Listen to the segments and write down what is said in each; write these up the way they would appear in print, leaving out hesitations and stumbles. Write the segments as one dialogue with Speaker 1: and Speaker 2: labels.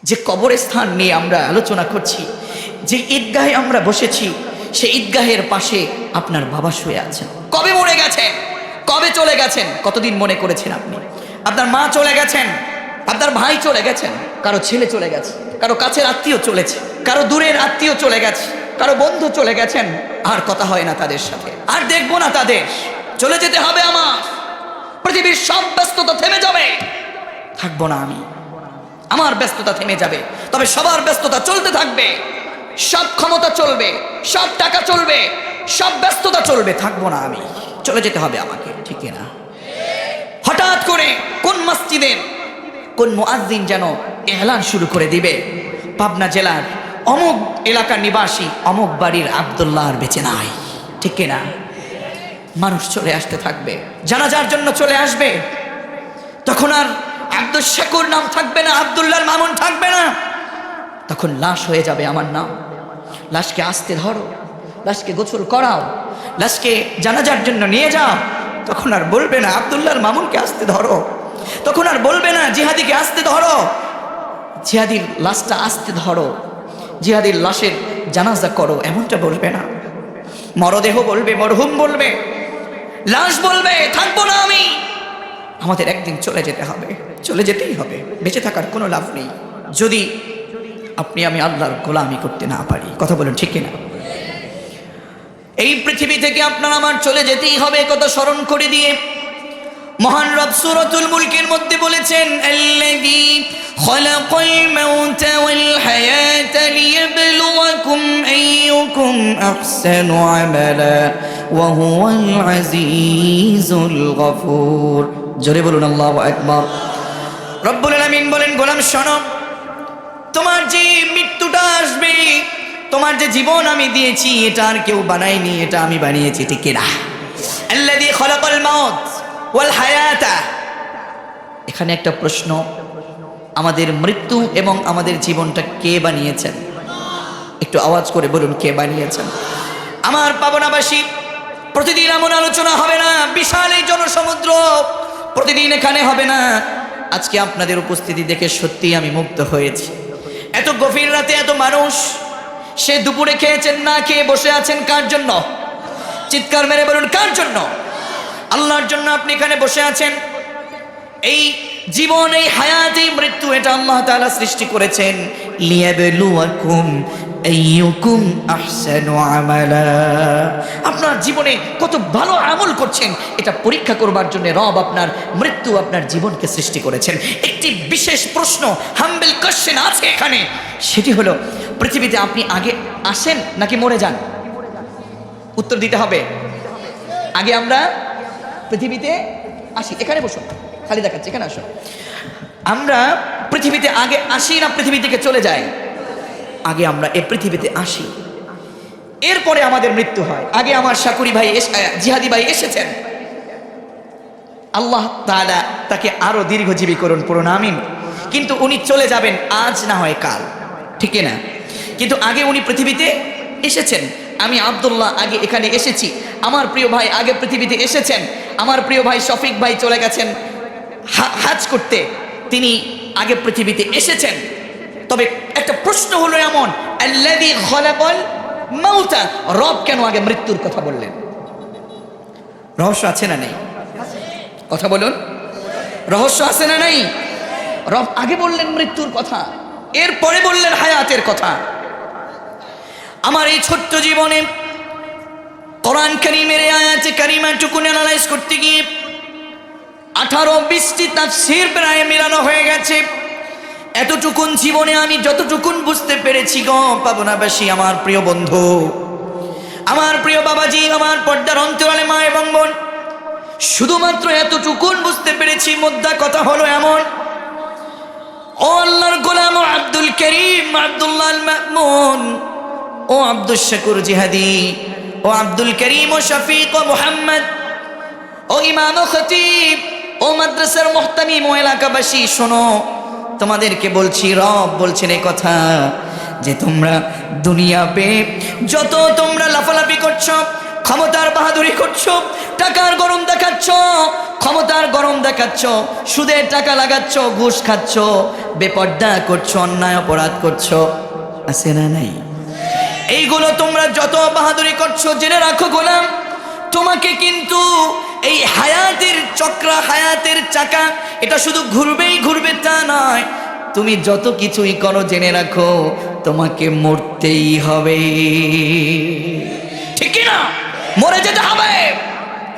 Speaker 1: যে কবরস্থান নিয়ে আমরা আলোচনা করছি, যে ঈদগাহে আমরা বসেছি, সেই ঈদগাহের পাশে আপনার বাবা শুয়ে আছেন। কবে মরে গেছেন, কবে চলে গেছেন, কতদিন মনে করেছেন আপনি? আপনার মা চলে গেছেন, আপনার ভাই চলে গেছেন, কারো ছেলে চলে গেছে, কারো কাছের আত্মীয় চলেছে, কারো দূরের আত্মীয় চলে গেছে, কারো বন্ধু চলে গেছেন। আর কথা হয় না তাদের সাথে, আর দেখবো না তাদের। চলে যেতে হবে আমার। পৃথিবীর সব ব্যস্ততা থেমে যাবে, থাকবো না আমি। আমার ব্যস্ততা থেমে যাবে, তবে সবার ব্যস্ততা চলতে থাকবে। সব ক্ষমতা চলবে, সব টাকা চলবে, সব ব্যস্ততা চলবে, থাকবো না আমি। চলে যেতে হবে আমাকে, ঠিক না? হঠাৎ করে কোন মসজিদের কোন মুয়াজ্জিন যেন এলান শুরু করে দিবে, পাবনা জেলার অমুক এলাকার নিবাসী অমুক বাড়ির আব্দুল্লাহ আর বেঁচে নাই, ঠিক না? মানুষ চলে আসতে থাকবে, জানাজার জন্য চলে আসবে। তখন আর আব্দুল শাকুর নাম থাকবে না, আব্দুল্লাহর মামুন থাকবে না। তখন লাশ হয়ে যাবে আমার নাম। লাশকে আস্তে ধরো, লাশকে গোসল করাও, লাশকে জানাজার জন্য নিয়ে যাও। তখন আর বলবে না আব্দুল্লাহর মামুনকে আস্তে ধরো, তখন আর বলবে না জিহাদিকে আস্তে ধরো, জিহাদির লাশটা আস্তে ধরো, জিহাদির লাশের জানাজা করো, এমনটা বলবে না। মরদেহ বলবে, মরহুম বলবে, লাশ বলবে, থাকবো না আমি। আমাদের একদিন চলে যেতে হবে, চলে যেতেই হবে। বেঁচে থাকার কোনো লাভ নেই যদি আপনি আমি আল্লাহর গোলামি করতে না পারি। কথা বলেন, ঠিক কিনা? এই পৃথিবী থেকে আপনার আমার চলে যেতেই হবে, কথা স্মরণ করে দিয়ে মহান রব সূরাতুল মুলকের মধ্যে বলেছেন, আল্লাযী খালাকাল মাউতা ওয়াল হায়াতা লিয়াবলুয়াকুম আইয়ুকুম আহসানু আমালা ওয়া হুয়াল আজিজুল গফুর। জোরে বলুন আল্লাহু আকবার। রব্বুল আলামিন বলেন, গোলাম শোনো, তোমার যে মৃত্যুটা আসবে, তোমার যে জীবন আমি দিয়েছি, এটা আর কেউ বানায়নি, এটা আমি বানিয়েছি, ঠিক না? আল্লাযী খালাকাল মাউত ওয়াল হায়াতা। এখানে একটা প্রশ্ন, আমাদের মৃত্যু এবং আমাদের জীবনটা কে বানিয়েছেন? একটু আওয়াজ করে বলুন, কে বানিয়েছেন? আমার পাবনাবাসী, প্রতিদিন এমন আলোচনা হবে না, বিশাল এই জনসমুদ্র প্রতিদিন এখানে হবে না। আজকে আপনাদের উপস্থিতি দেখে সত্যি আমি মুগ্ধ হয়েছি। এত গভীর রাতে এত মানুষ, সে দুপুরে খেয়েছেন না খেয়ে বসে আছেন কার জন্য? চিৎকার মেরে বলুন, কার জন্য? আল্লাহর জন্য আপনি এখানে বসে আছেন। এই জীবন, এই হায়াত, এই মৃত্যু, এটা আল্লাহ তাআলা সৃষ্টি করেছেন লিয়াবলুয়াকুম আইয়ুকুম আহসানু আমালা। আপনার জীবনে কত ভালো আমল করছেন এটা পরীক্ষা করবার জন্য রব আপনার মৃত্যু, আপনার জীবনকে সৃষ্টি করেছেন। একটি বিশেষ প্রশ্ন, হাম্বল কোশ্চেন আছে এখানে, সেটি হলো, পৃথিবীতে আপনি আগে আসেন নাকি মরে যান? উত্তর দিতে হবে। আগে আমরা পৃথিবীতে আসি। এখানে বসুন, খালি দেখাচ্ছি, এখানে আসুন। আমরা পৃথিবীতে আগে আসি না পৃথিবী থেকে চলে যাই? আগে আমরা এই পৃথিবীতে আসি, এরপরে আমাদের মৃত্যু হয়। আগে আমার শাকুরি ভাই, জিহাদি ভাই এসেছেন, আল্লাহ তাআলা তাকে আরো দীর্ঘজীবী করুন, পড়ুন আমিন। কিন্তু উনি চলে যাবেন আজ না হয় কাল, ঠিক না? কিন্তু আগে উনি পৃথিবীতে এসেছেন। আমি আব্দুল্লাহ আগে এখানে এসেছি, আমার প্রিয় ভাই আগে পৃথিবীতে এসেছেন। আমার প্রিয় ভাই শফিক ভাই চলে গেছেন হাজ করতে, তিনি আগে পৃথিবীতে এসেছেন। তবে একটা প্রশ্ন হলো এমন, আল্লাযী খালাকাল মাউতা, রব কেন আগে মৃত্যুর কথা বললেন? রহস্য আছে না নেই? কথা বলুন, রহস্য আছে না নেই? রব আগে বললেন মৃত্যুর কথা, এরপরে বললেন হায়াতের কথা। আমার এই ছোট্ট জীবনে কোরআন কারীমের আয়াতে কারিমাটুকু অ্যানালাইজ করতে গিয়ে 18-20টি তাফসীর প্রায় মিলানো হয়ে গেছে। এতটুকুন জীবনে আমি যতটুকুন বুঝতে পেরেছি গো পাবনাবাসী, আমার প্রিয় বন্ধু, আমার প্রিয় বাবাজি, আমার পর্দার অন্তরালে মা এবং বোন, শুধুমাত্র এতটুকুন বুঝতে পেরেছি। মোদ্দা কথা হলো এমন, ও আল্লাহর গোলাম, ও আব্দুল করিম, আব্দুল্লাহ আল মামুন, ও আব্দুল শাকুর জিহাদি, ও আব্দুল করিম, ও শফিক, ও মুহাম্মদ, ও ইমাম, ও খতিব, ও মাদ্রাসার মুহতামিম, ও এলাকাবাসী, শোনো, তোমাদেরকে বলছি, রব বলছেন এই কথা, যে তোমরা দুনিয়া পেয়ে যত তোমরা লাফালাফি করছো, ক্ষমতার বাহাদুরি করছো, টাকার গরম দেখাচ্ছ, ক্ষমতার গরম দেখাচ্ছ, সুদের টাকা লাগাচ্ছ, ঘুষ খাচ্ছ, বেপর্দা করছো, অন্যায় অপরাধ করছো, আছে না নাই? এইগুলো তোমরা যত বাহাদুরি করছো, জেনে রাখো গোলাম, তোমাকে কিন্তু এই হায়াতের চক্র, হায়াতের চাকা, এটা শুধু ঘুরবেই ঘুরবে তা নয়, তুমি যত কিছুই করো জেনে রাখো তোমাকে মরতেই হবে। ঠিক না? মরে যেতে হবে,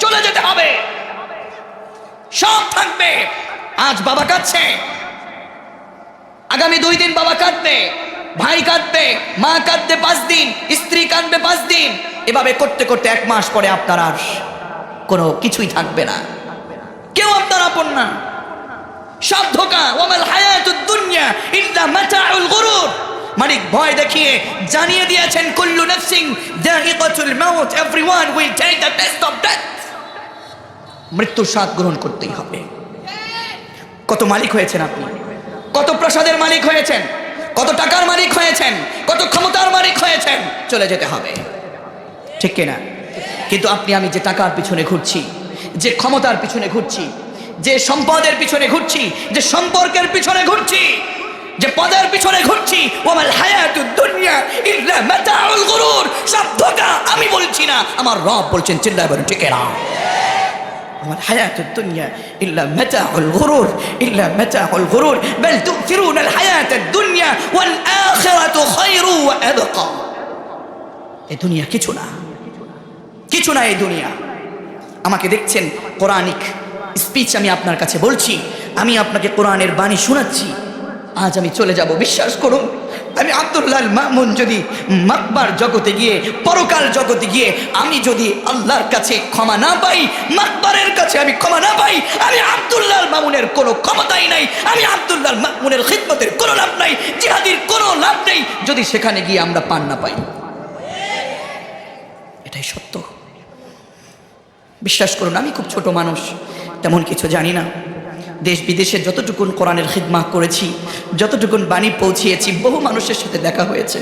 Speaker 1: চলে যেতে হবে, সব থাকবে। আজ বাবা কাঁদছে, আগামী 2 দিন বাবা কাঁদবে, ভাই কাঁদবে, মা কাঁদবে 5 দিন, স্ত্রী কাঁদবে 5 দিন, এভাবে করতে করতে 1 মাস পরে আপনার আর কোনো কিছুই থাকবে না, কেউ আপনার আপন না, সব ধোঁকা। ওয়ামাল হায়াতুদ দুনিয়া ইল্লা মাতাউল গুরুর। মালিক ভয় দেখিয়ে জানিয়ে দিয়েছেন, কুল্লু নাফসিন যায়িকাতুল মাউত, everyone will take the test of death. মৃত্যুর স্বাদ গ্রহণ করতেই হবে। কত মালিক হয়েছেন আপনি, কত প্রসাদের মালিক হয়েছেন, কত টাকার মালিক হয়েছেন, কত ক্ষমতার মালিক হয়েছেন, চলে যেতে হবে, ঠিক কিনা? কিন্তু আপনি আমি যে টাকার পিছনে ঘুরছি, যে ক্ষমতার পিছনে ঘুরছি, যে সম্পদের পিছনে ঘুরছি, যে সম্পর্কের পিছনে ঘুরছি, যে পদের পিছনে ঘুরছি, ওয়ামাল হায়াতুদ দুনিয়া ইল্লা মাতাউল গুরুর, সব ধোঁকা। আমি বলছি না, আমার রব বলছেন, চিল্লায় বলেন ঠিক না? ওয়ামাল হায়াতুদ দুনিয়া ইল্লা মাতাউল গুরুর, ইল্লা মাতাউল গুরুর, বাল তু'থিরুনাল হায়াতাদ দুনিয়া ওয়াল আখিরাতু খায়রু ওয়া আবকা। এই দুনিয়া কিছু না, কিছু না এই দুনিয়া। আমাকে দেখছেন, কোরআনিক স্পিচ আমি আপনার কাছে বলছি, আমি আপনাকে কোরআনের বাণী শোনাচ্ছি। আজ আমি চলে যাব, বিশ্বাস করুন। আমি আব্দুল্লাহ মামুন যদি মাকবার জগতে গিয়ে, পরকাল জগতে গিয়ে আমি যদি আল্লাহর কাছে ক্ষমা না পাই, মাকবারের কাছে আমি ক্ষমা না পাই, আমি আব্দুল্লাহ মামুনের কোনো ক্ষমতাই নাই, আমি আব্দুল্লাহ মামুনের খিদমতের কোনো লাভ নাই, জিহাদির কোনো লাভ নেই, যদি সেখানে গিয়ে আমরা পান না পাই। এটাই সত্য, বিশ্বাস করুন। আমি খুব ছোট মানুষ, তেমন কিছু জানি না। দেশ বিদেশে যতটুকুন কোরআনের খিদমত করেছি, যতটুকুন বাণী পৌঁছিয়েছি, বহু মানুষের সাথে দেখা হয়েছে।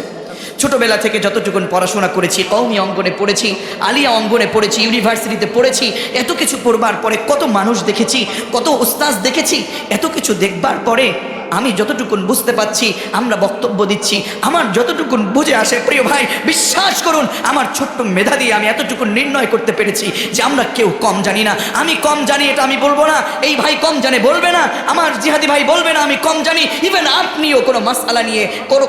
Speaker 1: ছোটবেলা থেকে যতটুকুন পড়াশোনা করেছি, কওমি অঙ্গনে পড়েছি, আলিয়া অঙ্গনে পড়েছি, ইউনিভার্সিটিতে পড়েছি, এত কিছু পড়বার পরে কত মানুষ দেখেছি, কত উস্তাদ দেখেছি। এত কিছু দেখবার পরে আমি যতটুকুন বুঝতে পাচ্ছি, আমরা বক্তব্য দিচ্ছি, আমার যতটুকুন বুঝে আসে, প্রিয় ভাই বিশ্বাস করুন, আমার ছোট্ট মেধা দিয়ে আমি এতটুকুন নির্ণয় করতে পেরেছি যে আমরা কেউ কম জানি না। আমি কম জানি এটা আমি বলবো না, এই ভাই কম জানে বলবে না, আমার জিহাদি ভাই বলবে না আমি কম জানি। ইভেন আপনিও কোনো মাসআলা নিয়ে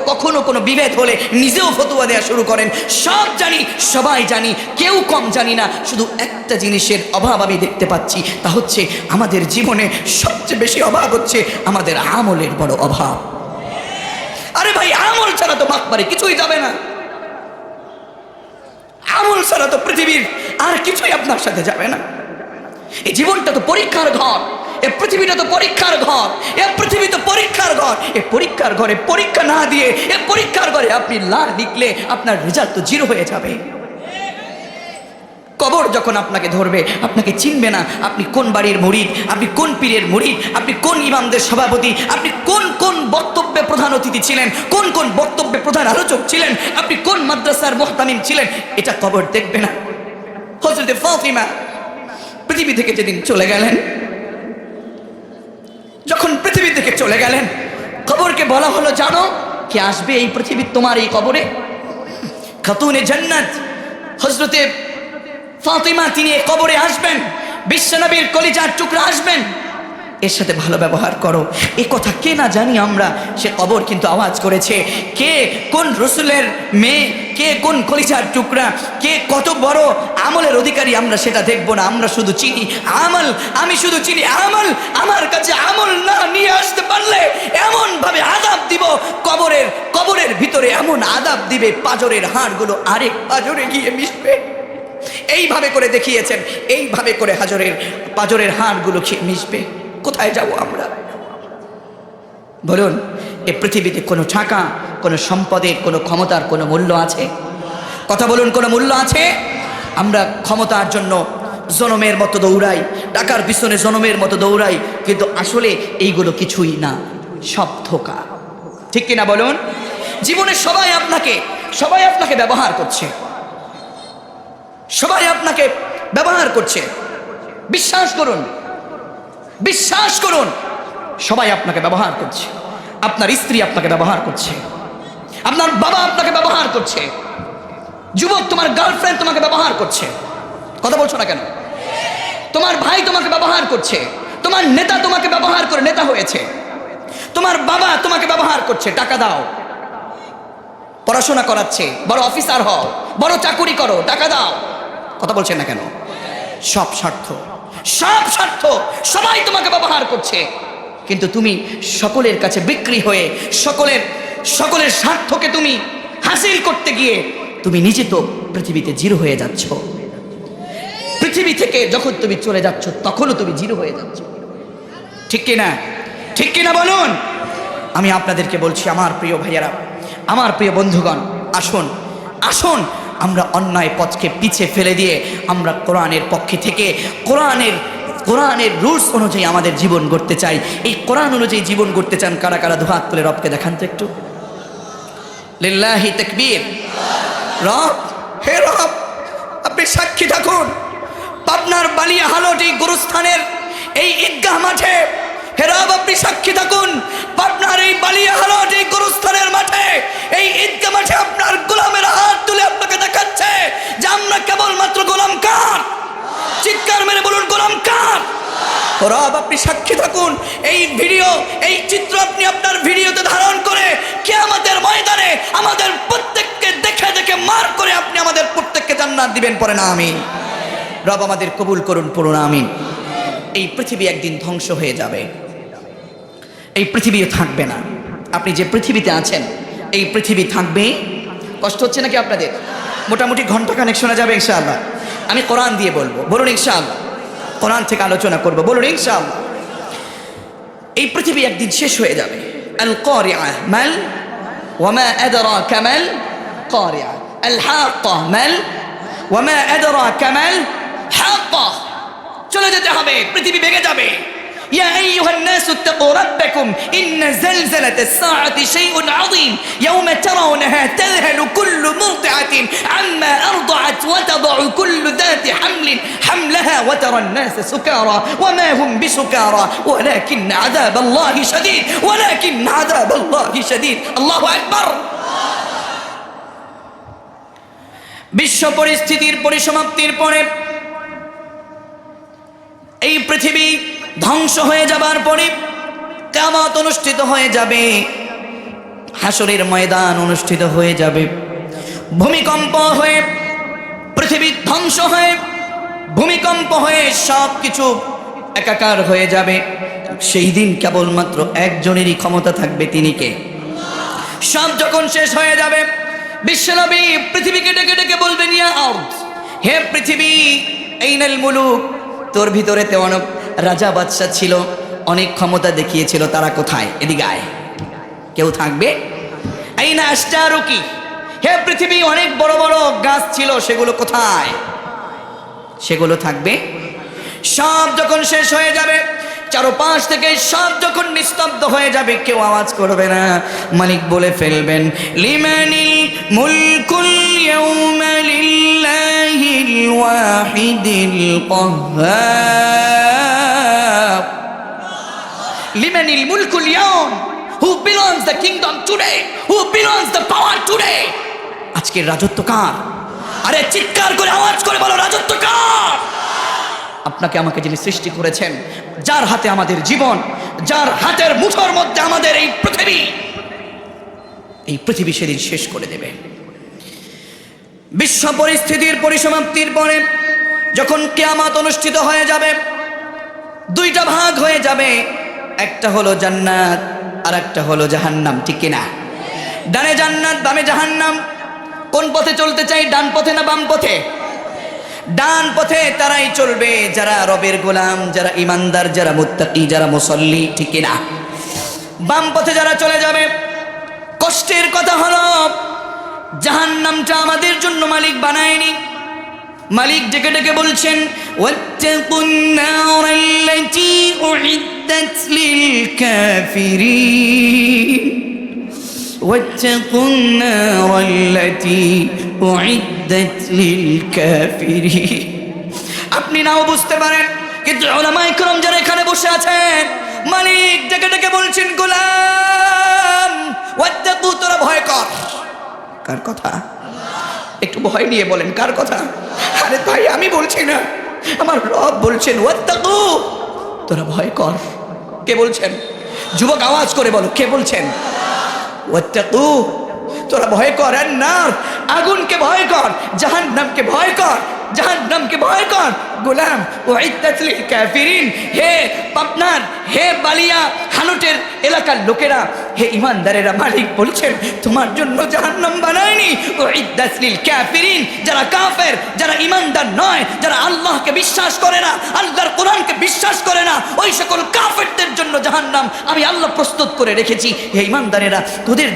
Speaker 1: কখনো কোনো বিভেদ হলে নিজেও ফতোয়া দেওয়া শুরু করেন। সব জানি, সবাই জানি, কেউ কম জানি না। শুধু একটা জিনিসের অভাব আমি দেখতে পাচ্ছি, তা হচ্ছে আমাদের জীবনে সবচেয়ে বেশি অভাব হচ্ছে আমাদের আমলের বড় অভাব। আরে ভাই, আমল ছাড়া তো মাকবারে কিছুই যাবে না, আমল ছাড়া তো পৃথিবীর আর কিছুই আপনার সাথে যাবে না। এই জীবনটা তো পরীক্ষার ঘর, এই পৃথিবীটা তো পরীক্ষার ঘর, এই পৃথিবী তো পরীক্ষার ঘর। এই পরীক্ষার ঘরে পরীক্ষা না দিয়ে, এই পরীক্ষার ঘরে আপনি লা লিখলে আপনার রেজাল্ট তো 0 হয়ে যাবে। কবর যখন আপনাকে ধরবে, আপনাকে চিনবে না, আপনি কোন বাড়ির মুরিদ, আপনি কোন পীরের মুরিদ, আপনি কোন ইমামদের সভাপতি, আপনি কোন কোন বক্তব্যে প্রধান অতিথি ছিলেন, কোন কোন বক্তব্যে প্রধান আলোচক ছিলেন, আপনি কোন মাদ্রাসার মুহতামিম ছিলেন, এটা কবর দেখবে না। হযরত ফাতিমা পৃথিবী থেকে যেদিন চলে গেলেন, যখন পৃথিবী থেকে চলে গেলেন, কবরকে বলা হলো, জানো কে আসবে এই পৃথিবীর তোমার এই কবরে? খাতুনে জান্নাত হযরতে ফাতিমা, তিনি এই কবরে আসবেন, বিশ্বনবীর কলিজার টুকরা আসবেন, এর সাথে ভালো ব্যবহার করো। এই কথা কে না জানি আমরা, সে কবর কিন্তু আওয়াজ করেছে। কে কোন রসুলের মেয়ে, কে কোন কলিজার টুকরা, কে কত বড় আমলের অধিকারী, আমরা সেটা দেখবো না, আমরা শুধু চিনি আমল। আমি শুধু চিনি আমল। আমার কাছে আমল না নিয়ে আসতে পারলে এমন ভাবে আযাব দিব, কবরের ভিতরে এমন আযাব দিবে, পাঁজরের হাড়গুলো আরেক পাঁজরে গিয়ে মিশবে। এইভাবে করে দেখিয়েছেন, এইভাবে করে পাঁজরের হাড়গুলো মিশবে। কোথায় যাব আমরা? বলুন, এই পৃথিবীতে কোনো টাকা, কোনো সম্পদের, কোনো ক্ষমতার কোনো মূল্য আছে? কথা বলুন, কোনো মূল্য আছে? আমরা ক্ষমতার জন্য জনমের মতো দৌড়াই, টাকার পিছনে জনমের মতো দৌড়াই, কিন্তু আসলে এইগুলো কিছুই না, সব ধোঁকা। ঠিক কিনা বলুন? জীবনে সবাই আপনাকে ব্যবহার করছে। সবাই আপনাকে ব্যবহার করছে। বিশ্বাস করুন, বিশ্বাস করুন, সবাই আপনাকে ব্যবহার করছে। আপনার স্ত্রী আপনাকে ব্যবহার করছে, আপনার বাবা আপনাকে ব্যবহার করছে, যুবক তোমার গার্লফ্রেন্ড তোমাকে ব্যবহার করছে। কথা বলছো না কেন? তোমার ভাই তোমাকে ব্যবহার করছে, তোমার নেতা তোমাকে ব্যবহার করে নেতা হয়েছে, তোমার বাবা তোমাকে ব্যবহার করছে, টাকা দাও, পড়াশোনা করাচ্ছে, বড় অফিসার হও, বড় চাকুরি করো, টাকা দাও। কথা বলছেন না কেন? সব স্বার্থ, সব স্বার্থ, সবাই তোমাকে ব্যবহার করছে, কিন্তু তুমি সকলের কাছে বিক্রি হয়ে সকলের স্বার্থকে তুমি হাসিল করতে গিয়ে তুমি নিজে তো পৃথিবীতে জিরো হয়ে যাচ্ছ। পৃথিবী থেকে যখন তুমি চলে যাচ্ছ তখনও তুমি জিরো হয়ে যাচ্ছ। ঠিক কিনা? ঠিক কিনা বলুন? আমি আপনাদেরকে বলছি, আমার প্রিয় ভাইয়েরা, আমার প্রিয় বন্ধুগণ, আসুন আসুন আমরা অন্যায় পথকে পিছে ফেলে দিয়ে আমরা কোরআনের পক্ষে থেকে কোরআনের রুলস অনুযায়ী আমাদের জীবন গড়তে চাই। এই কোরআন অনুযায়ী জীবন গড়তে চান কারা কারা? দুহাত তুলে রবকে দেখান তো একটু। লিল্লাহি তাকবীর। রব, হে রব, আপনি সাক্ষী থাকুন, পাবনার বালিয়াহালট এই গুরুস্থানের এই ঈদগাহ মাঠে, হে রব আপনি সাক্ষী থাকুন, পাবনার এই বালিয়াহালট এই গুরুস্থানের মাঠে, এই ঈদগাহ মাঠে আপনার গোলামের হাত তুলে আপনাকে দেখাচ্ছে যে আমরা কেবলমাত্র গোলাম কার। চিৎকার মেরে বলুন, গোলাম কার? রব আপনি সাক্ষী থাকুন, এই ভিডিও, এই চিত্র আপনি আপনার ভিডিওতে ধারণ করে কিয়ামতের ময়দানে আমাদের প্রত্যেককে দেখে দেখে মার করে আপনি আমাদের প্রত্যেককে জান্নাত দিবেন। পড়ে না আমিন। রব আমাদের কবুল করুন, পড়ুন আমিন। এই পৃথিবী একদিন ধ্বংস হয়ে যাবে, এই পৃথিবীও থাকবে না। আপনি যে পৃথিবীতে আছেন এই পৃথিবী থাকবে। কষ্ট হচ্ছে নাকি আপনাদের? মোটামুটি ঘন্টা খানেক শোনা যাবে ইনশাআল্লাহ। আমি কোরআন দিয়ে বলবো, বলুন ইনশাআল্লাহ। কোরআন থেকে আলোচনা করবো, বলুন ইনশাআল্লাহ। এই পৃথিবী একদিন শেষ হয়ে যাবে। আল কারিআহ মাল ওয়া মা আদরাকা মাল কারিআহ, আল হাক্কা মাল ওয়া মা আদরাকা মাল হাক্কা। চলে যেতে হবে, পৃথিবী ভেঙে যাবে। يا أيها الناس اتقوا ربكم إن زلزلة الساعة شيء عظيم يوم ترونها تذهل كل مرضعة عما أرضعت وتضع كل ذات حمل حملها وترى الناس سكارى وما هم بسكارى ولكن عذاب الله شديد ولكن عذاب الله شديد الله أكبر। বিশ্ব পরিস্থিতির পরিসমাপ্তির পরে এই পৃথিবী ধ্বংস হয়ে যাবার পরে কিয়ামত অনুষ্ঠিত হয়ে যাবে, হাসরের ময়দান অনুষ্ঠিত হয়ে যাবে, ভূমিকম্প হয়ে পৃথিবী ধ্বংস হয়ে, ভূমিকম্প হয়ে সব কিছু একাকার হয়ে যাবে। সেই দিন কেবলমাত্র একজনেরই ক্ষমতা থাকবে, তিনি কে? সব যখন শেষ হয়ে যাবে বিশ্বনবী পৃথিবীকে ডেকে ডেকে বলবেন, ইয়া আরদ, হে পৃথিবী, আইনাল মুলুক, তোর ভিতরে তো অনেক রাজা বাদশা ছিল, অনেক ক্ষমতা দেখিয়েছিল, তারা কোথায়? এদিকে আয়। কেউ থাকবে? আইনা আশজারুকি, হে পৃথিবী, অনেক বড় বড় গাছ ছিল, সেগুলো কোথায়? সেগুলো থাকবে। সব যখন শেষ হয়ে যাবে, চারপাশ থেকে সব যখন নিস্তব্ধ হয়ে যাবে, কেউ আওয়াজ করবে না, মালিক বলে ফেলবেন, লিমানিল মুলকুল ইয়াউমা লিল্লাহিল ওয়াহিদিল কাহ্হার। লিমানিল মুলকুল ইয়াউম, who belongs the kingdom today, who belongs the power today। আজকের রাজত্ব কার? আরে চিৎকার করে আওয়াজ করে বলো, রাজত্ব কার? আপনাকে আমাকে যিনি সৃষ্টি করেছেন, যার হাতে আমাদের জীবন, যার হাতের মুঠোর মধ্যে আমাদের এই পৃথিবী সেদিন শেষ করে দেবে। বিশ্ব পরিস্থিতির পরিসমাপ্তির পরে যখন কিয়ামত অনুষ্ঠিত হয়ে যাবে, দুইটা ভাগ হয়ে যাবে, একটা হলো জান্নাত আর একটা হলো জাহান্নাম। ঠিক কিনা? ডানে জান্নাত, বামে জাহান্নাম। কোন পথে চলতে চাই, ডান পথে না বাম পথে? ডান পথে তারাই চলবে যারা রবের গোলাম, যারা ইমানদার, যারা মুত্তাকি, যারা মুসল্লি। ঠিক কিনা? বাম পথে যারা চলে যাবে, কষ্টের কথা হলো জাহান্নামটা আমাদের জন্য মালিক বানায়নি। মালিক ডেকে ডেকে বলছেন, ওয়াত্তাকুন নারাল্লাতী উইদ্দাত লিল কাফিরিন, ওয়াত্তাকুন নারাল্লাতী উইদ্দাত উইদ্দাত লিল কাফিরিন। আপনি নাও বুঝতে পারেন, কিন্তু উলামায়ে কেরাম যারা এখানে বসে আছেন, মালিক ডেকে ডেকে বলছেন, গোলাম ওয়াত্তাকু, তোরা ভয় কর। কার কথা? একটু ভয় নিয়ে বলেন, কার কথা? আরে ভাই আমি বলছি না, আমার রব বলছেন ওয়াত্তাকু, তোরা ভয় কর। কে বলছেন? যুবক আওয়াজ করে বলো, কে বলছেন? ওয়াত্তাকু, তোরা ভয় কর। আন-নার, আগুনকে ভয় কর। জাহান্নামকে ভয় কর, জাহান্নামকে ভয় কর। গোলাম উইদ্দাত লিল কাফিরিন, হে পাবনার, হে বালিয়া হানুটের এলাকার লোকেরা, হে ইমানদারেরা, মালিক বলছেন তোমার জন্য জাহান্নাম বানায়নি। উইদ্দাত লিল কাফিরিন, যারা কাফের, যারা ইমানদার নয়, যারা আল্লাহকে বিশ্বাস করে না, আল্লাহর কোরআনকে বিশ্বাস করে না, ওই সকল কাফেরদের জন্য জাহান্নাম আমি আল্লাহ প্রস্তুত করে রেখেছি। হে ইমানদারেরা, তোদের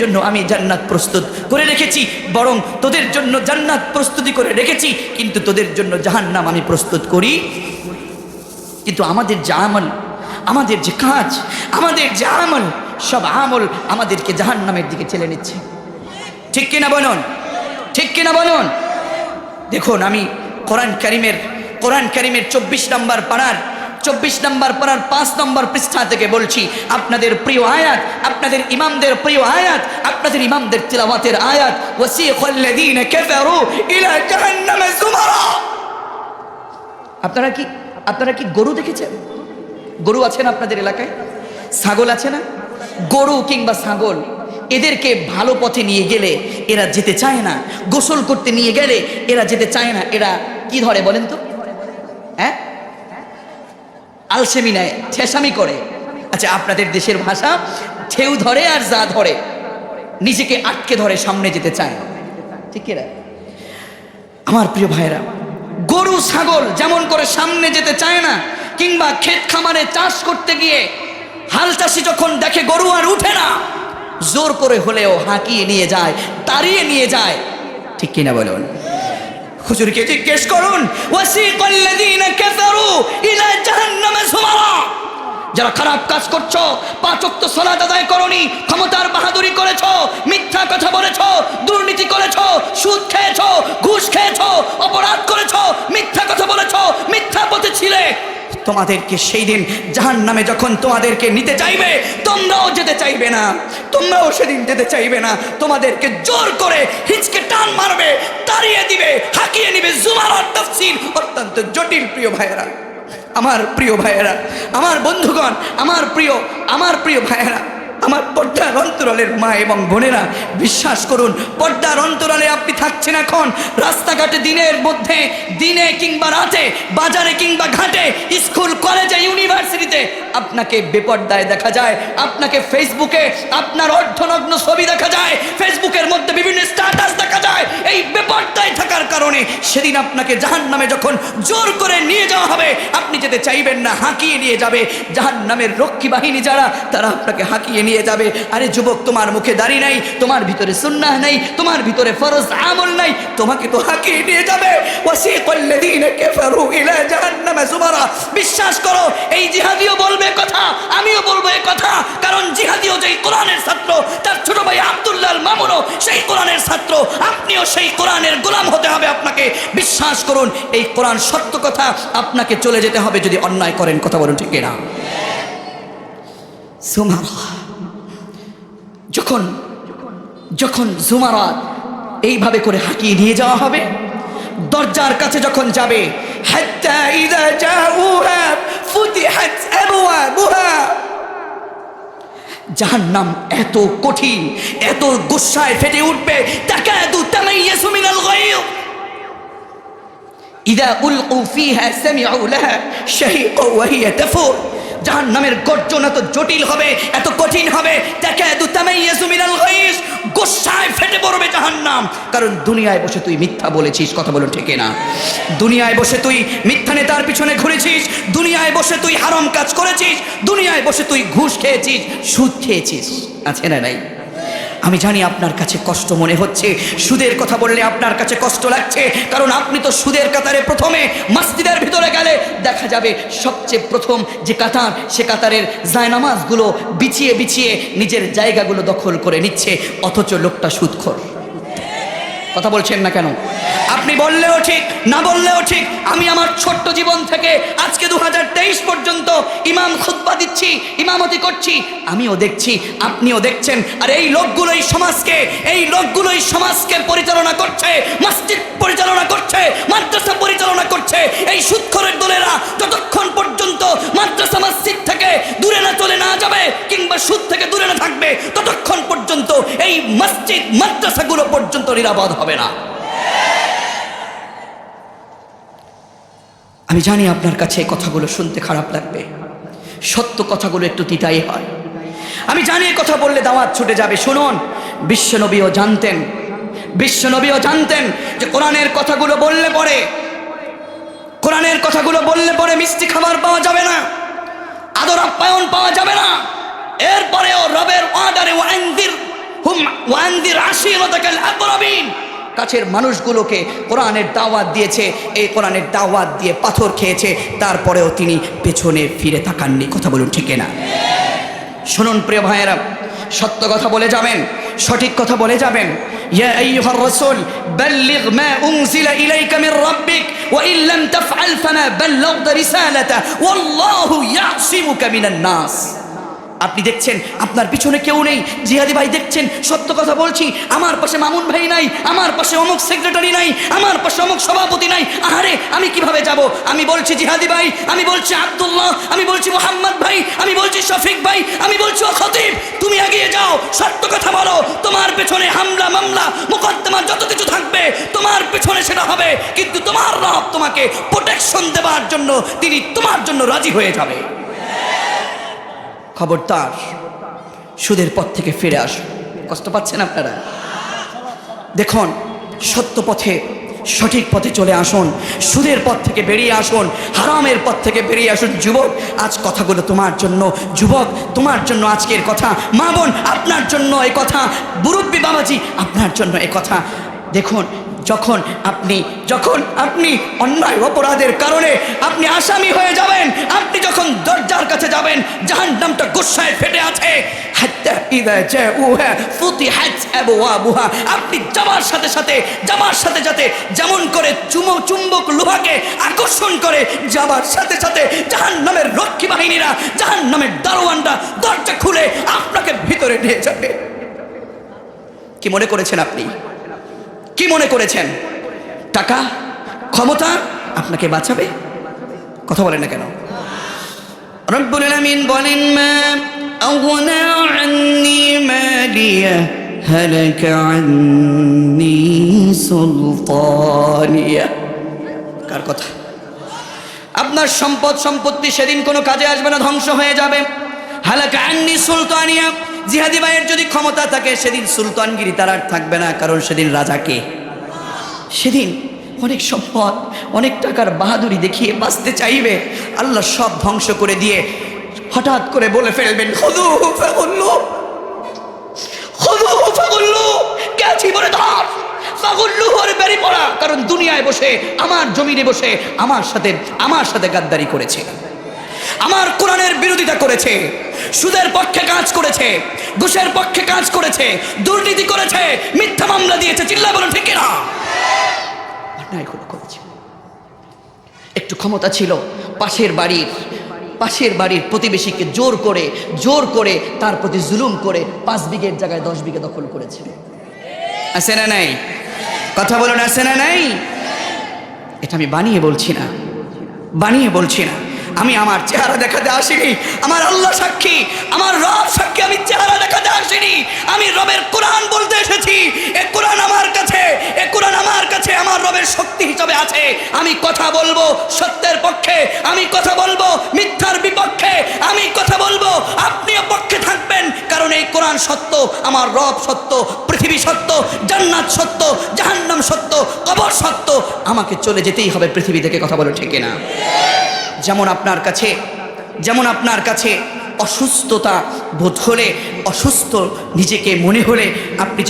Speaker 1: জন্য আমি জান্নাত প্রস্তুত করে রেখেছি। বরং তোদের জন্য জান্নাত প্রস্তুতি করে রেখেছি, কিন্তু তোদের জন্য জাহান্নাম আমি প্রস্তুত করি। কিন্তু আমাদের যে আমল, আমাদের যে কাজ, আমাদের যে আমল, সব আমল আমাদেরকে জাহান্নামের দিকে ঠেলে নিচ্ছে। ঠিক কিনা বলুন? ঠিক কিনা বলুন? দেখুন, আমি কোরআন কারিমের 24 নম্বর পারার 5 নম্বর পৃষ্ঠা থেকে বলছি। আপনাদের প্রিয় আয়াত, আপনাদের ইমামদের প্রিয় আয়াত, আপনাদের ইমামদের তিলাওয়াতের আয়াত, ওয়াসিকাল্লাযীনা কাফারু ইলা জাহান্নাম যুমারা। আপনারা কি গরু দেখেছেন? গরু আছে না আপনাদের এলাকায়? ছাগল আছে না? গরু কিংবা ছাগল, এদেরকে ভালো পথে নিয়ে গেলে এরা যেতে চায় না, গোসল করতে নিয়ে গেলে এরা যেতে চায় না। এরা কি ধরে বলেন তো? হ্যাঁ, আলসেমি নেয়, ঠেসামি করে। আচ্ছা, আপনাদের দেশের ভাষা ঠেউ ধরে, আর যা ধরে নিজেকে আটকে ধরে, সামনে যেতে চায়। ঠিক কিনা? আমার প্রিয় ভাইরা, গরু ছাগল যেমন করে সামনে যেতে চায় না, কিংবা ক্ষেত খামারে চাষ করতে গিয়ে হাল চাষি যখন দেখে গরু আর উঠে না, জোর করে হলেও হাঁকিয়ে নিয়ে যায়, তাড়িয়ে নিয়ে যায়। ঠিক কিনা বলুন? হুজুরকে জিজ্ঞেস করুন, ওয়াসিকাল্লাযীনা কাফারু ইলা জাহান্নাম যুমারা। যারা খারাপ কাজ করছো, 5 ওয়াক্ত সালাত আদায় করনি, ক্ষমতার বাহাদুরি করেছো, মিথ্যা কথা বলেছো, দুর্নীতি করেছো, সুদ খেয়েছো, ঘুষ খেয়েছো, অপরাধ করেছো, মিথ্যা কথা বলেছো, মিথ্যা পথে ছিলে, তোমাদেরকে সেই দিন জাহান্নামে যখন তোমাদেরকে নিতে চাইবে, তোমরাও যেতে চাইবে না, তোমরাও সেদিন যেতে চাইবে না। তোমাদেরকে জোর করে হিচকে টান মারবে, তাড়িয়ে দিবে, হাঁকিয়ে নিবে। যুমারার তাফসীর অত্যন্ত জটিল। প্রিয় ভাইয়েরা, আমার প্রিয় ভাইয়েরা, আমার বন্ধুগণ, আমার প্রিয় ভাইয়েরা, আমার পর্দার অন্তরালের মা এবং বোনেরা, বিশ্বাস করুন, পর্দার অন্তরালে আপনি থাকছেন এখন রাস্তাঘাটে, দিনের মধ্যে, দিনে কিংবা রাতে, বাজারে কিংবা ঘাটে, স্কুল কলেজে ইউনিভার্সিটিতে আপনাকে বেপর্দায় দেখা যায়। আপনাকে ফেসবুকে আপনার অর্ধনগ্ন ছবি দেখা যায়, ফেসবুকের মধ্যে বিভিন্ন স্ট্যাটাস দেখা যায়। এই বেপর্দায় থাকার কারণে সেদিন আপনাকে জাহান্নামে যখন জোর করে নিয়ে যাওয়া হবে, আপনি যেতে চাইবেন না, হাঁকিয়ে নিয়ে যাবে। জাহান্নামের রক্ষী বাহিনী যারা, তারা আপনাকে হাঁকিয়ে নিয়ে যাবে। আরে যুবক, তোমার মুখে দাড়ি নাই, তোমার ভিতরে সুন্নাহ নাই, তোমার ভিতরে ফরজ আমল নাই, তোমাকে তো হাঁকিয়ে নিয়ে যাবে। ওয়াসিকাল্লাযীনা কাফারু ইলা জাহান্নাম যুমারা। বিশ্বাস করো, এই জিহাদিও বলবে কথা, আমিও বলবো এই কথা, কারণ জিহাদিও যেই কোরআনের ছাত্র, তার ছোট ভাই আব্দুল্লাহ আল মামুনও সেই কোরআনের ছাত্র, আপনিও সেই কোরআনের গোলাম হতে হবে আপনাকে। বিশ্বাস করুন, এই কোরআন সত্য কথা, আপনাকে চলে যেতে হবে যদি অন্যায় করেন। কথা বলুন, ঠিক কিনা? যুমারা, যখন যুমারাত এইভাবে করে হাঁকিয়ে নিয়ে যাওয়া হবে, দরজার কাছে যখন যাবে, হাত্তা ইযা জাউহা ফুতিহাত আবওয়াবুহা। জাহান্নাম এত কঠিন, এত গুসায় ফেটে উঠবে, তাকাদু তামাইয়াজু মিনাল গায়ব। ইযা উলকু ফিহা সামিউ লাহা শাহীকা ওয়া হিয়া তাফুর। জাহান্নামের গর্জন এত জটিল হবে, এত কঠিন হবে, তাকাদু তামাইয়াজু মিনাল গায়জ। গুসায় ফেটে পড়বে জাহান্নাম। কারণ দুনিয়ায় বসে তুই মিথ্যা বলেছিস। কথা বলুন, ঠিক না? দুনিয়ায় বসে তুই মিথ্যা নেতার পিছনে ঘুরেছিস, দুনিয়ায় বসে তুই হারাম কাজ করেছিস, দুনিয়ায় বসে তুই ঘুষ খেয়েছিস, সুদ খেয়েছিস। আছে না নাই? আমি জানি আপনার কাছে কষ্ট মনে হচ্ছে, সুদের কথা বললে আপনার কাছে কষ্ট লাগছে, কারণ আপনি তো সুদের কাতারে প্রথমে মসজিদের ভিতরে গেলে দেখা যাবে সবচেয়ে প্রথম যে কাতার, সে কাতারের জায়নামাজগুলো বিছিয়ে বিছিয়ে নিজের জায়গাগুলো দখল করে নিচ্ছে, অথচ লোকটা সুদখোর। কথা বলছেন না কেন? আপনি বললেও ঠিক, না বললেও ঠিক, আমি আমার ছোট্ট জীবন থেকে আজকে 2023 পর্যন্ত ইমাম খুতবা দিচ্ছি, ইমামতি করছি, আমিও দেখছি, আপনিও দেখছেন। আর এই লোকগুলোই সমাজকে পরিচালনা করছে, মসজিদ পরিচালনা করছে, মাদ্রাসা পরিচালনা করছে। এই সুদখোরের দলেরা যতক্ষণ পর্যন্ত মাদ্রাসা মসজিদ থেকে দূরে না চলে না যাবে, কিংবা সুদ থেকে দূরে না থাকবে, ততক্ষণ পর্যন্ত এই মসজিদ মাদ্রাসাগুলো পর্যন্ত নিরাপদ হবে না। আমি জানি আপনার কাছে এই কথাগুলো শুনতে খারাপ লাগবে, সত্য কথাগুলো একটু তিতাই হয়। আমি জানি এই কথা বললে দাওয়াত ছুটে যাবে। শুনুন, বিশ্বনবীও জানতেন যে কোরআনের কথাগুলো বললে পরে মিষ্টি খাবার পাওয়া যাবে না, আদর আপ্যায়ন পাওয়া যাবে না। এরপরেও রবের অর্ডারে ওয়ানদির আশিরাতাকাল আকরাবিন, কাছের মানুষগুলোকে কোরআনের দাওয়াত দিয়েছে। এই কোরআনের দাওয়াত দিয়ে পাথর খেয়েছে, তারপরেও তিনি পেছনে ফিরে তাকাননি। কথা বলুন ঠিক না? শুনুন প্রিয় ভাইয়েরা, সত্য কথা বলে যাবেন, সঠিক কথা বলে যাবেন। ইয়া আইয়ুহার রাসূল বাল্লিগ মা উনজিলা ইলাইকা মির রাব্বিক ওয়া ইন লাম তাফআল ফামা বাল্লাগতা রিসালাতা ওয়াল্লাহু ইয়াসিমুকা মিনান নাস। আপনি দেখছেন আপনার পিছনে কেউ নেই, জিহাদি ভাই দেখছেন, সত্য কথা বলছি, আমার পাশে মামুন ভাই নাই, আমার পাশে অমুক সেক্রেটারি নাই, আমার পাশে অমুক সভাপতি নাই, আরে আমি কিভাবে যাব? আমি বলছি জিহাদি ভাই, আমি বলছি আব্দুল্লাহ, আমি বলছি মোহাম্মদ ভাই, আমি বলছি শফিক ভাই, আমি বলছি ও খতিব, তুমি এগিয়ে যাও, সত্য কথা বলো। তোমার পেছনে হামলা মামলা মুকদ্দমা যত কিছু থাকবে, তোমার পেছনে সেটা হবে, কিন্তু তোমার রব তোমাকে প্রোটেকশন দেওয়ার জন্য তিনি তোমার জন্য রাজি হয়ে যাবে। খবরদার, সুদের পথ থেকে ফিরে আসুন। কষ্ট পাচ্ছেন আপনারা? দেখুন, সত্য পথে, সঠিক পথে চলে আসুন, সুদের পথ থেকে বেরিয়ে আসুন, হারামের পথ থেকে বেরিয়ে আসুন। যুবক, আজ কথাগুলো তোমার জন্য। যুবক, তোমার জন্য আজকের কথা। মা বোন, আপনার জন্য এই কথা। মুরব্বী বাবাজি, আপনার জন্য এই কথা। দেখুন, যখন আপনি অন্যায় অপরাধের কারণে আপনি আসামি হয়ে যাবেন, আপনি যখন দরজার কাছে যাবেন, জাহান্নামটা গুসায় ফেটে আছে, হাত্তা ইযা জাউহা ফুতিহাত আবওয়াবুহা, আপনি যাবার সাথে সাথে যেমন করে চুম্বক লোহাকে আকর্ষণ করে, যাবার সাথে সাথে জাহান্নামের রক্ষী বাহিনীরা, জাহান্নামের দারোয়ানরা দরজা খুলে আপনাকে ভিতরে নিয়ে যাবে। কি মনে করেছেন আপনি? কি মনে করেছেন টাকা, ক্ষমতা আপনাকে বাঁচাবে? কথা বলেন না কেন? রব্বুল আলামিন বলেন, মা আগনা আন্নি মালিয়া হালাকা আন্নি সুলতানিয়া। কার কথা? আপনার সম্পত্তি সেদিন কোনো কাজে আসবে না, ধ্বংস হয়ে যাবে। হালাকা আন্নি সুলতানিয়া, জিহাদি ভাইয়ের যদি ক্ষমতা থাকে সেদিন সুলতানগিরি তার আর থাকবে না, কারণ সেদিন রাজাকে, সেদিন অনেক সম্পদ, অনেক টাকার বাহাদুরি দেখিয়ে বাঁচতে চাইবে, আল্লাহ সব ধ্বংস করে দিয়ে হঠাৎ করে বলে ফেলবেন, খুযুহু ফাগুল্লুহু, খুযুহু ফাগুল্লুহু, কাছি বলে ধর, ফাগুল্লুহুর বেরি পড়া। কারণ দুনিয়ায় বসে, আমার জমিনে বসে আমার সাথে গাদ্দারি করেছে, আমার কোরআনের বিরোধিতা করেছে, সুদের পক্ষে কাজ করেছে, ঘুষের পক্ষে কাজ করেছে, দুর্নীতি করেছে, মিথ্যা মামলা দিয়েছে। চিল্লায় বলুন ঠিক কিনা? অন্যায়গুলো করেছে। একটু ক্ষমতা ছিল, পাশের বাড়ির প্রতিবেশীকে জোর করে তার প্রতি জুলুম করে 5 বিঘের জায়গায় 10 বিঘে দখল করেছে। আছে না নাই? কথা বলুন, আছে না নাই? এটা আমি বানিয়ে বলছি না। আমি আমার চেহারা দেখাতে আসিনি, আমার আল্লাহ সাক্ষী, আমার রব সাক্ষী, আমি চেহারা দেখাতে আসিনি, আমি রবের কোরআন বলতে এসেছি। এ কোরআন আমার কাছে আমার রবের শক্তি হিসাবে আছে। আমি কথা বলবো সত্যের পক্ষে, আমি কথা বলবো মিথ্যার বিপক্ষে, আমি কথা বলবো, আপনিও পক্ষে থাকবেন, কারণ এই কোরআন সত্য, আমার রব সত্য, পৃথিবী সত্য, জান্নাত সত্য, জাহান্নাম সত্য, কবর সত্য। আমাকে চলে যেতেই হবে পৃথিবী থেকে। কথা বলো ঠিক না? যেমন আপনার কাছে অসুস্থতা বোধ হলে, অসুস্থ নিজেকে মনে হলে আপনি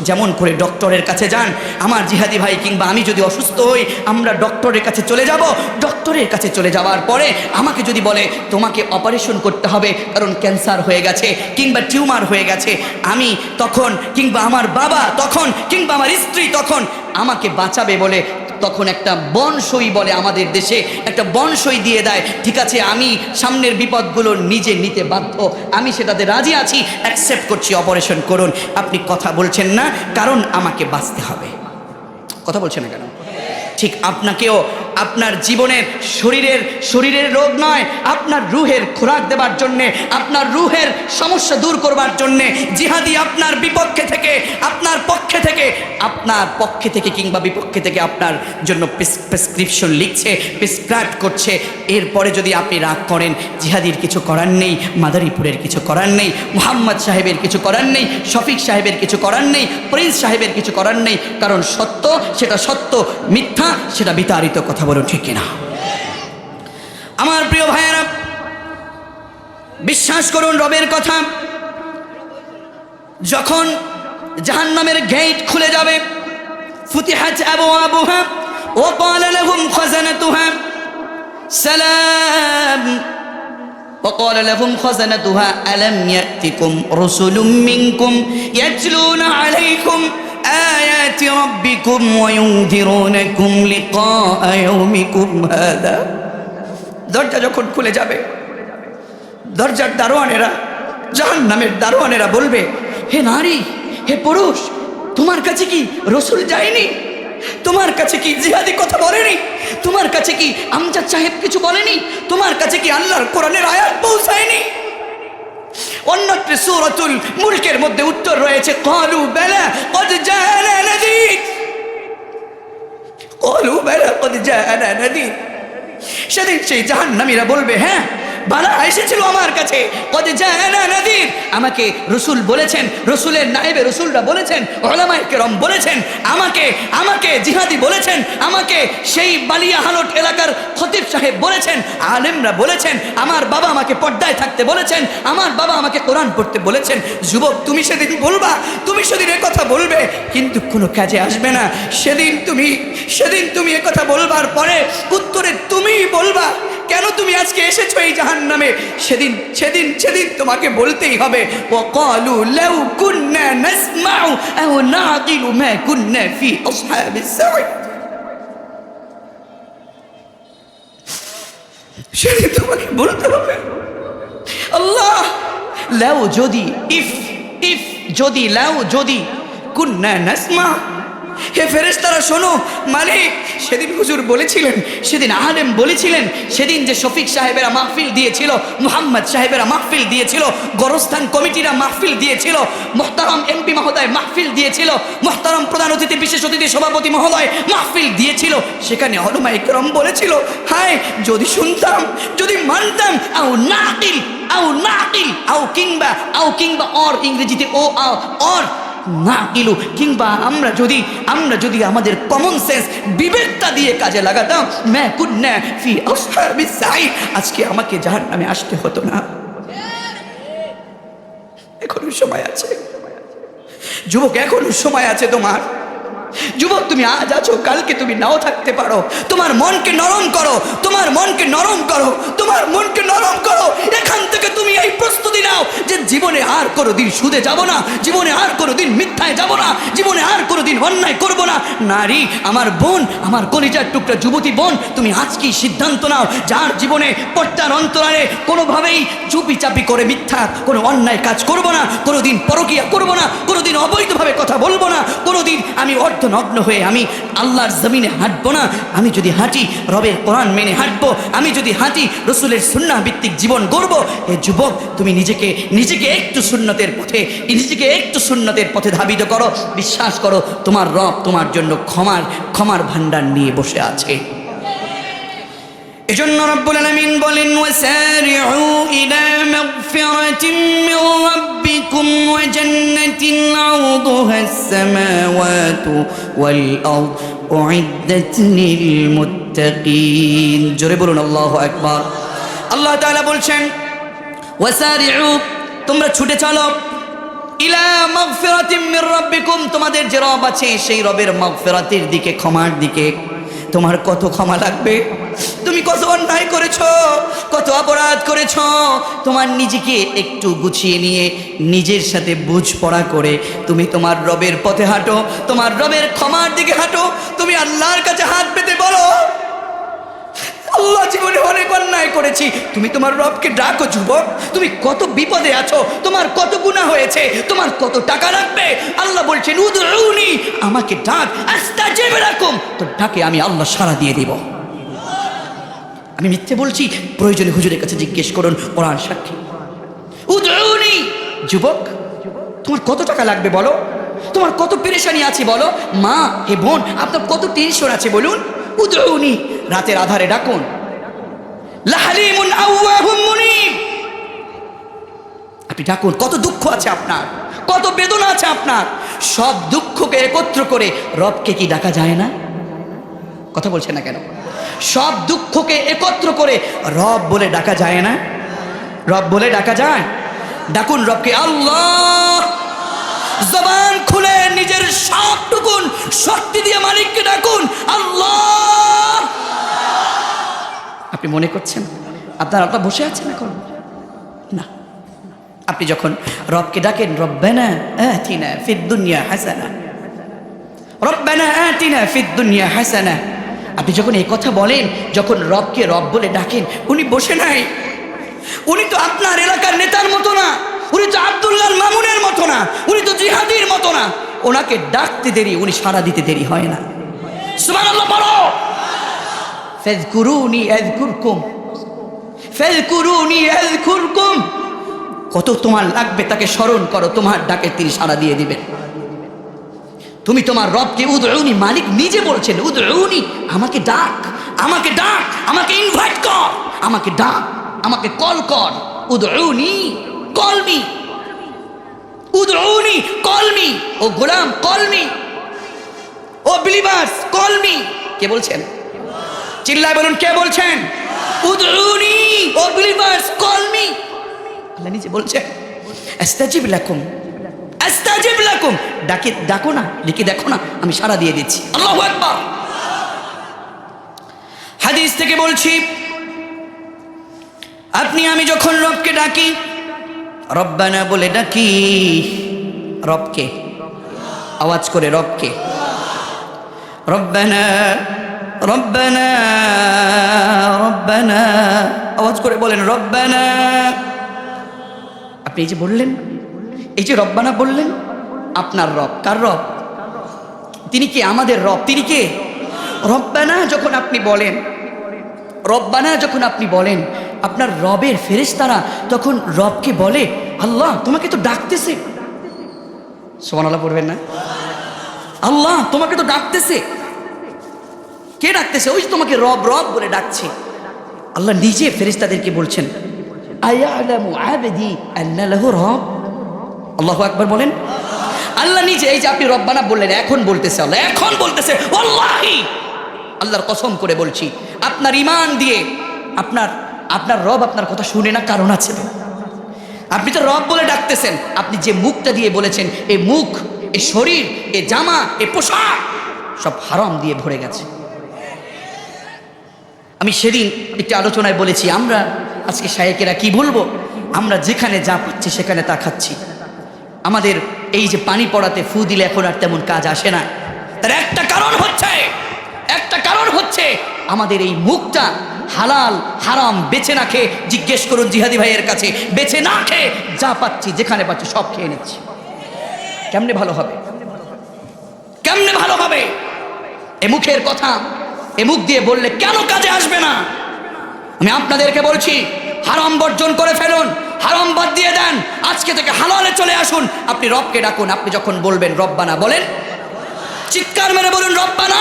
Speaker 1: যেমন করে ডক্টরের কাছে যান, আমার জিহাদি ভাই কিংবা আমি যদি অসুস্থ হই আমরা ডক্টরের কাছে চলে যাব। ডক্টরের কাছে চলে যাওয়ার পরে আমাকে যদি বলে তোমাকে অপারেশন করতে হবে কারণ ক্যান্সার হয়ে গেছে কিংবা টিউমার হয়ে গেছে, আমি তখন কিংবা আমার বাবা তখন কিংবা আমার স্ত্রী তখন আমাকে বাঁচাবে বলে তখন একটা বনসই বলে আমাদের দেশে, একটা বনসই দিয়ে দেয়, ঠিক আছে আমি সামনের বিপদগুলো নিজে নিতে বাধ্য, আমি সেটাতে রাজি আছি, অ্যাকসেপ্ট করছি, অপারেশন করুন। আপনি কথা বলছেন না কারণ আমাকে বাঁচতে হবে। কথা বলছেন না কেন? ঠিক আপনাকেও আপনার জীবনের শরীরের রোগ নয়, আপনার রুহের খোরাক দেবার জন্যে, আপনার রুহের সমস্যা দূর করবার জন্যে জিহাদি আপনার বিপক্ষে থেকে, আপনার পক্ষে থেকে কিংবা বিপক্ষে থেকে আপনার জন্য প্রেসক্রিপশন লিখছে, প্রেসক্রাইব করছে। এরপরে যদি আপনি রাগ করেন, জিহাদির কিছু করার নেই, মাদারীপুরের কিছু করার নেই, মোহাম্মদ সাহেবের কিছু করার নেই, শফিক সাহেবের কিছু করার নেই, প্রিন্স সাহেবের কিছু করার নেই, কারণ সত্য সেটা সত্য, মিথ্যা সেটা বিতাড়িত। কথা বলুন ঠিক কিনা? আমার প্রিয় ভাইয়েরা, বিশ্বাস করুন রবের কথা, যখন জাহান্নামের গেট খুলে যাবে, ফুতিহাত আবওয়াবুহা ওয়া ক্বালা লাহুম খাযানাতুহা সালাম وقال لهم خزنتها ألم يأتكم رسل منكم يتلون عليكم آيات ربكم وينذرونكم لقاء يومكم هذا। দরজা যখন খুলে যাবে, দরজার দারোয়ানেরা, জাহান্নামের দারোয়ানেরা বলবে, হে নারী, হে পুরুষ, তোমার কাছে কি রসুল যায়নি? তোমার কাছে কি জিহাদি কথা বলেনি? তোমার কাছে কি আমজাদ সাহেব কিছু বলেনি? তোমার কাছে কি আল্লাহর কোরআনের আয়াত পৌঁছায়নি? অন্যত্র সূরাতুল মুলকের মধ্যে উত্তর রয়েছে, ক্বালু বালা ক্বাদ জাআনা নাযীর, ক্বালু বালা ক্বাদ জাআনা নাযীর। সেদিন সেই জাহান্নামীরা বলবে, হ্যাঁ বালা এসেছিল আমার কাছে, ক্বাদ জাআনা নাযীর, আমাকে রসুল বলেছেন, রসুলের নায়েবে রসুলরা বলেছেন, উলামায়ে কেরাম বলেছেন, আমাকে জিহাদি বলেছেন, আমাকে সেই বালিয়া হালট এলাকার খতিব সাহেব বলেছেন, আলেমরা বলেছেন, আমার বাবা আমাকে পর্দায় থাকতে বলেছেন, আমার বাবা আমাকে কোরআন পড়তে বলেছেন। যুবক, তুমি সেদিন বলবা, তুমি সেদিন কথা বলবে, কিন্তু কোনো কাজে আসবে না। সেদিন তুমি কথা বলবার পরে উত্তরে তুমি বলবা, কেন তুমি আজকে এসেছো এই জাহান্নামে? সেদিন তোমাকে বলতেই হবে, ওয়াকালু লাউ কুন্না নাসমাউ আও নাকিলু মা কুন্না ফি আসহাবিস সাঈদ। সেদিন তোমাকে বলতে হবে, আল্লাহ লাউ যদি, ইফ যদি, লাউ যদি কুন্না নাসমা, হে ফেরেশতারা শোনো, মালিক সেদিন হুজুর বলেছিলেন, সেদিন আলেম বলেছিলেন, সেদিন যে শফিক সাহেবেরা মাহফিল দিয়েছিল, মুহাম্মদ সাহেবেরা মাহফিল দিয়েছিল, গোরস্থান কমিটিরা মাহফিল দিয়েছিল, মুহতারাম এমপি মহোদয় মাহফিল দিয়েছিল, মুহতারাম প্রধান অতিথি বিশেষ অতিথি সভাপতি মহোদয় মাহফিল দিয়েছিল, সেখানে উলামায়ে কেরাম বলেছিল, হায় যদি শুনতাম, যদি মানতাম, আও কিংবা অর ইংরেজিতে অর না কিলু, কিংবা আমরা যদি আমাদের কমন সেন্স বিবেকটা দিয়ে কাজে লাগাতাম, মা কুন্না ফি আসহাবিস সাঈদ, আজকে আমাকে জাহান্নামে আসতে হতো না। এখনো সময় আছে যুবক, এখনো সময় আছে তোমার। যুবক, তুমি আজ আছো, কালকে তুমি নাও থাকতে পারো। তোমার মনকে নরম করো, তোমার মনকে নরম করো, তোমার মনকে নরম করো। এখান থেকে তুমি এই প্রস্তুতি নাও যে জীবনে আর কোনোদিন সুদে যাব না, জীবনে আর কোনোদিন মিথ্যায় যাব না, জীবনে আর কোনোদিন অন্যায় করব না। নারী, আমার বোন, আমার কলিজার টুকরা যুবতী বোন, তুমি আজকেই সিদ্ধান্ত নাও, যার জীবনে পর্দার অন্তরালে কোনোভাবেই চুপি চাপি করে মিথ্যা কোনো অন্যায় কাজ করব না, কোনোদিন পরকীয়া করব না, কোনোদিন অবৈধভাবে কথা বলবো না, কোনোদিন আমি নগ্ন হয়ে আমি আল্লাহর জমিনে হাঁটবো না। আমি যদি হাঁটি রবের কোরআন মেনে হাঁটবো, আমি যদি হাঁটি রসুলের সুন্নাহ ভিত্তিক জীবন গড়বো। হে যুবক, তুমি নিজেকে একটু সুন্নতের পথে ধাবিত করো। বিশ্বাস করো, তোমার রব তোমার জন্য ক্ষমার ভান্ডার নিয়ে বসে আছে। এজন্য রব্বুল আলামিন বলেন, ওয়াসারিউ ইলা মাগফিরাতিন মির রাব্বিকুম ওয়া জান্নাতিন আরদুহাস সামাওয়াতু ওয়াল আরদ উইদ্দাত লিল মুত্তাকিন। জোরে বলুন আল্লাহু আকবার। আল্লাহ তাআলা বলছেন, ওয়াসারিউ, তোমরা ছুটে চলো ইলা মাগফিরাতিম মির রাব্বিকুম, তোমাদের যে রব আছে সেই রবের মাগফিরাতের দিকে, ক্ষমার দিকে। তোমার কত ক্ষমা লাগবে? তুমি কত অন্যায় করেছো, কত অপরাধ করেছো। তোমার নিজেকে একটু গুছিয়ে নিয়ে নিজের সাথে বুঝ পড়া করে তুমি তোমার রবের পথে হাঁটো, তোমার রবের ক্ষমার দিকে হাঁটো। তুমি আল্লাহর কাছে হাত পেতে বলো, আল্লাহ জীবনে অনেক অন্যায় করেছি। তুমি তোমার রবকে ডাকো যুবক, তুমি কত বিপদে আছো, তোমার কত গুনাহ হয়েছে, তোমার কত টাকা লাগবে। আল্লাহ বলছেন উদউনি, আমাকে ডাক, আস্তাজিব লাকুম, তো ডাকে আমি আল্লাহ সাড়া দিয়ে দিব। আমি মিথ্যে বলছি? প্রয়োজনে হুজুরের কাছে জিজ্ঞেস করুন, কোরআন সাক্ষী। উদউনি, যুবক তোমার কত টাকা লাগবে বলো, তোমার কত পেরেশানি আছে বলো। মা, হে বোন, আপনার কত টেনশন আছে বলুন। উদউনি, রাতের আধারে ডাকুন। লাহালিমুন আওয়াহুম মুনিব, আপনি ডাকুন। কত দুঃখ আছে আপনার, কত বেদনা আছে আপনার, সব দুঃখকে একত্র করে রবকে কি ডাকা যায় না? কথা বলছেন না কেন? সব দুঃখকে একত্র করে রব বলে ডাকা যায় না? রব বলে ডাকা যায়। ডাকুন রবকে। আল্লাহ, জবান খুলে নিজের সবটুকুন শক্তি দিয়ে মালিককে ডাকুন, আল্লাহ। আপনি মনে করছেন আপনার আল্লাহ বসে আছেন এখন? না, আপনি যখন রবকে ডাকেন, রব্বানা আতিনা ফিদ দুনিয়া হাসানা, রব্বানা আতিনা ফিদ দুনিয়া হাসানা, আপনি যখন এই কথা বলেন, যখন রবকে রব বলে ডাকেন, উনি বসে নাই। উনি তো আপনার এলাকার নেতার মতো না, উনি তো আব্দুল্লাহ মামুনের মতো না, উনি তো জিহাদির মতো না। ওনাকে ডাকতে দেরি, উনি সাড়া দিতে দেরি হয় না। সুবহানাল্লাহ বলো। ফাযকুরুনি আযকুরকুম, ফাযকুরুনি আযকুরকুম। কত তোমার লাগবে তাকে স্মরণ করো, তোমার ডাকে তিনি সাড়া দিয়ে দিবেন। তুমি তোমার রবকে উদউনি, মালিক নিজে বলছেন উদউনি, আমাকে ডাক, আমাকে ডাক, আমাকে ইনভাইট কর, আমাকে ডাক, আমাকে কল কর। উদউনি কল মি, উদউনি কল মি, ও গোলাম কল মি, ও বিলিভার্স কল মি। কে বলছেন? চিল্লায় বলুন, কে বলছেন? উদউনি, ও বিলিভার্স কল মি। আল্লাহ নিজে বলছেন আস্তাজিব লাকুম, আস্তাজিব লাকুম, ডাকে ডাকো না, লিখে দেখো না, আমি সাড়া দিয়ে দিচ্ছি। আল্লাহু আকবার। হাদিস থেকে বলছি, আপনি আমি যখন রবকে ডাকি, রব্বানা বলে ডাকি, রবকে আওয়াজ করে, রবকে রব্বানা, রব্বানা, রব্বানা, আওয়াজ করে বলেন রব্বানা। আপনি এই যে বললেন, এই যে রব্বানা বললেন, আপনার রব। কার রব? তিনি কে? আমাদের রব। তিনি কে? রব্বানা যখন আপনি বলেন, রব্বানা যখন আপনি বলেন, আপনার রবের ফেরেশতারা তখন রবকে বলে, আল্লাহ তোমাকে তো ডাকতেছে। সুবহানাল্লাহ পড়বেন না? আল্লাহ তোমাকে তো ডাকতেছে। কে ডাকতেছে? ওই তোমাকে রব রব বলে ডাকছে। আল্লাহ নিজে ফেরেশতাদেরকে বলছেন, আয়ালামু আবদি আন্না লাহু রব। আল্লাহু আকবার বলেন। আল্লাহ নিজে, এই যে আপনি রব্বানা বললেন, এখন বলতেছে আল্লাহ, এখন বলতেছে ওয়াল্লাহি, আল্লাহর কসম করে বলছি, আপনার ঈমান দিয়ে আপনার রব আপনার কথা শুনে না, কারণ আছে তো। আপনি তো রব বলে ডাকতেছেন, আপনি যে মুখটা দিয়ে বলেছেন, এই মুখ, এই শরীর, এই জামা, এই পোশাক সব হারাম দিয়ে ভরে গেছে। আমি সেদিন একটি আলোচনায় বলেছি, আমরা আজকে শায়েকেরা কি বলবো, আমরা যেখানে যা পাচ্ছি সেখানে তা খাচ্ছি। আমাদের এই যে পানি পড়াতে ফু দিলে এখন আর তেমন কাজ আসে না। তার একটা কারণ হচ্ছে আমাদের এই মুখটা হালাল হারাম বেছে না খেয়ে, জিজ্ঞেস করুন জিহাদি ভাইয়ের কাছে, বেছে না খেয়ে যা পাচ্ছি, যেখানে পাচ্ছি সব খেয়ে নিচ্ছি। কেমনে ভালো হবে? কেমনে ভালো হবে? এ মুখের কথা, এ মুখ দিয়ে বললে কেন কাজে আসবে না? আমি আপনাদেরকে বলছি, হারাম বর্জন করে ফেলুন, হারাম বাদ দিয়ে দেন, আজকে থেকে হালালে চলে আসুন। আপনি রবকে ডাকুন। আপনি যখন বলবেন রব্বানা, বলেন, চিৎকার মেরে বলুন রব্বানা।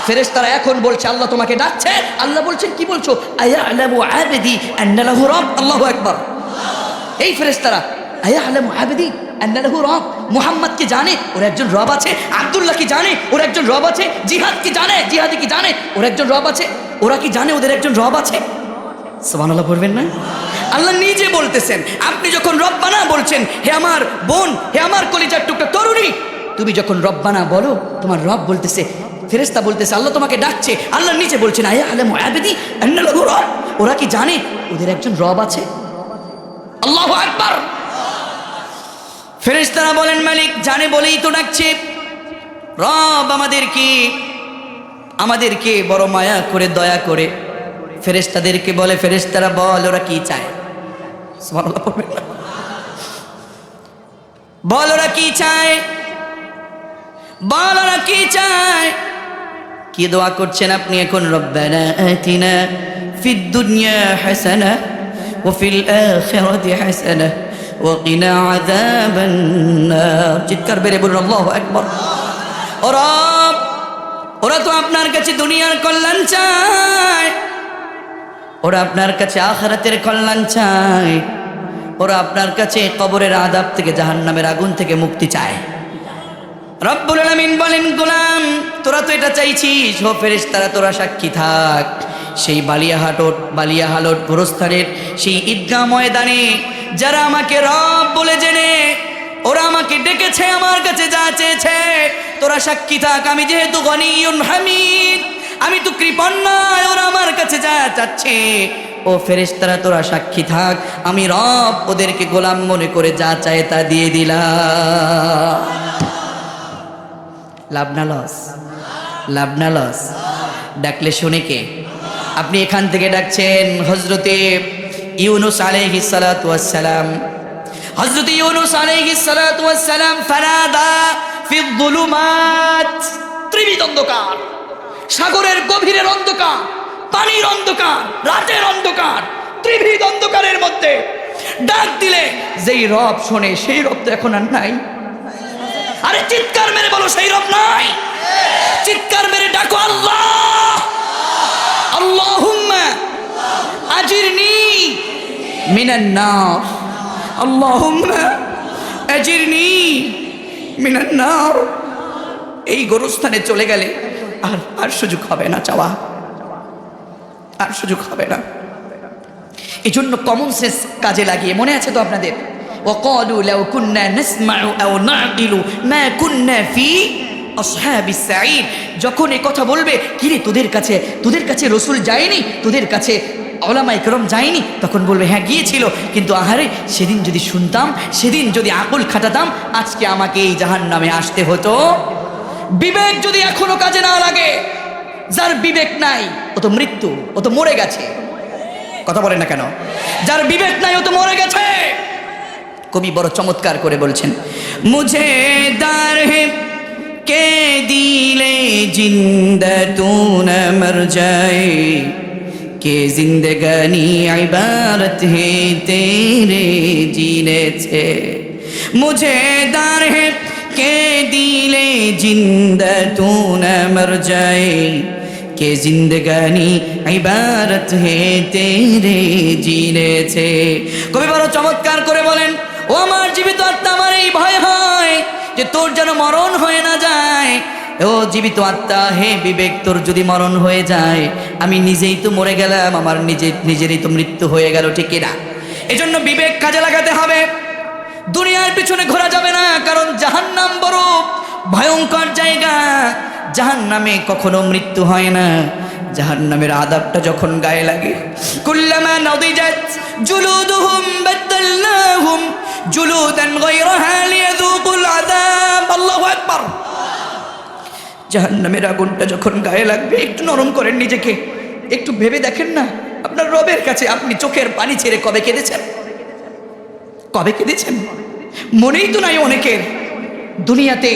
Speaker 1: ফেরেশতারা এখন বলছে আল্লাহ তোমাকে ডাকছে। আল্লাহ বলছেন, কি বলছো? আয়ালামু আবদি আন্না লাহু রব। আল্লাহু আকবার। এই ফেরেশতারা আয়ালামু আবদি আন্না লাহু রব, মুহাম্মদ কি জানে ওর একজন রব আছে? আব্দুল্লাহ কি জানে ওর একজন রব আছে? জিহাদ কি জানে, জিহাদি কি জানে ওর একজন রব আছে? ওরা কি জানে ওদের একজন রব আছে? সুবহানাল্লাহ পড়বেন না? আল্লাহ নিজে বলতেছেন, আপনি যখন রব্বানা বলছেন, হে আমার বোন, হে আমার কলিজার টুকরা তরুণী, তুমি যখন রব্বানা বলো, তোমার রব বলতেছে, ফেরেশতা বলতেছে, আল্লাহ তোমাকে ডাকছে, আল্লাহ নিচে বলছেন, আয়া আলামু আবিদি আন্না লাহু রব, ওরা কি জানে ওদের একজন রব আছে? আল্লাহু আকবার। ফেরেশতারা বলেন, মালিক জানে বলেই তো ডাকছে। রব আমাদেরকে বড় মায়া করে দয়া করে ফেরেশতাদেরকে বলে, ফেরেশতারা বল ওরা কি চায়? সুবহানাল্লাহ বলবেন না? বল ওরা কি চায়, বল ওরা কি চায়। কি দোয়া করছেন আপনি এখন? রব্বানা আতিনা ফিদ দুনিয়া হাসানা ওয়া ফিল আখিরাতি হাসানা ওয়া কিনা আযাবান নার। চিৎকার বেরে বলুন আল্লাহু আকবার। ও রব, ওরা তো আপনার কাছে দুনিয়ার কল্যাণ চায়, ওরা আপনার কাছে আখিরাতের কল্যাণ চায়, ওরা আপনার কাছে কবরের আযাব থেকে, জাহান্নামের আগুন থেকে মুক্তি চায়। রব্বুল আলামিন বলেন, গোলাম তোরা তো এটা চাইছিস, ও ফেরেশতারা তোরা সাক্ষী থাক। সেই বালিয়াহালট গোরস্থানের সেই ঈদগাহ ময়দানে যারা আমাকে রব বলে জেনে ওরা আমাকে ডেকেছে, আমার কাছে যা চেয়েছে, তোরা সাক্ষী থাক। আমি যেহেতু গনিয়ুন হামিদ, আমি তো কৃপণ নয়, ওরা আমার কাছে যা চাচ্ছে, ও ফেরেশতারা তোরা সাক্ষী থাক, আমি রব ওদেরকে গোলাম মনে করে যা চায় তা দিয়ে দিলাম। লাভ না লস? লাভ না লস? ডাকলে শুনে কে? আপনি এখান থেকে ডাকছেন হযরতে ইউনুস আলাইহিস সালাতু ওয়াস সালাম। হযরতে ইউনুস আলাইহিস সালাতু ওয়াস সালাম ফানাদা ফিয যুলুমাত, ত্রিবিদ অন্ধকার, সাগরের গভীরের অন্ধকার, পানির অন্ধকার, রাতের অন্ধকার, ত্রিবিদ অন্ধকারের মধ্যে ডাক দিলে যেই রব শোনে সেই রব তো এখন আর নাই। আরে চিৎকার মেরে বলো, সেই রব নাই? চিৎকার মেরে ডাকো আল্লাহ, আল্লাহুম্মা আজিরনি মিনান নার, আল্লাহুম্মা আজিরনি মিনান নার। এই গোরস্থানে চলে গেলে আর সুযোগ হবে না চাওয়া, আর সুযোগ হবে না। এই জন্য কমন সেন্স কাজে লাগিয়ে, মনে আছে তো আপনাদের, وقالوا لو كنا نسمع أو نعقل ما كنا في أصحاب السعير। যখন এই কথা বলবে, কিরে তোদের কাছে রসুল যায়নি, তোদের কাছে উলামায়ে কেরাম যায়নি, তখন বলবে হ্যাঁ গিয়েছিল, কিন্তু আহারে সেদিন যদি শুনতাম, সেদিন যদি আকল খাটাতাম, আজকে আমাকে এই জাহান্নামে আসতে হতো। বিবেক যদি এখনো কাজে না লাগে, যার বিবেক নাই ও তো মৃত্যু, ও তো মরে গেছে। কথা বলে না কেন? যার বিবেক নাই ও তো মরে গেছে। কবি বড় চমৎকার করে বলছেন, মুঝে দার হে কে দিলে জিন্দা তু না মর যায়, কে জিন্দগানি ইবারত হে তেরে জিনে ছে। মুঝে দার হে কে দিলে জিন্দা তু না মর যায়, কে জিন্দগানি ইবারত হে তেরে জিনে ছে। কবি বড় চমৎকার করে বলেন, ও আমার জীবিত আত্মা, আমার এই ভয় হয় যে তোর যেন মরণ হয়ে না যায়। ও জীবিত আত্মা, হে বিবেক, তোর যদি মরণ হয়ে যায়, আমি নিজেই তো মরে গেলাম, আমার নিজেরই তো মৃত্যু হয়ে গেল, ঠিক না? এজন্য বিবেক কাজে লাগাতে হবে। দুনিয়ার পিছনে ঘোরা যাবে না, কারণ জাহান্নাম বড় ভয়ঙ্কর জায়গা। জাহান্নামে কখনো মৃত্যু হয় না। জাহান্নামের আযাবটা যখন গায়ে লাগে, কুল্লামা নাদিজাত জুলুদুহুম বাদদালনাহুম জুলুদান গায়রাহা লিয়াযুকুল আযাব। আল্লাহু আকবার। জাহান্নামের আগুনটা যখন গায়ে লাগবে, একটু নরম করেন নিজেকে, একটু ভেবে দেখেন না, আপনার রবের কাছে আপনি চোখের পানি ছেড়ে কবে কেঁদেছেন? কবে কেঁদেছেন? মনেই তো নাই অনেকের। দুনিয়াতে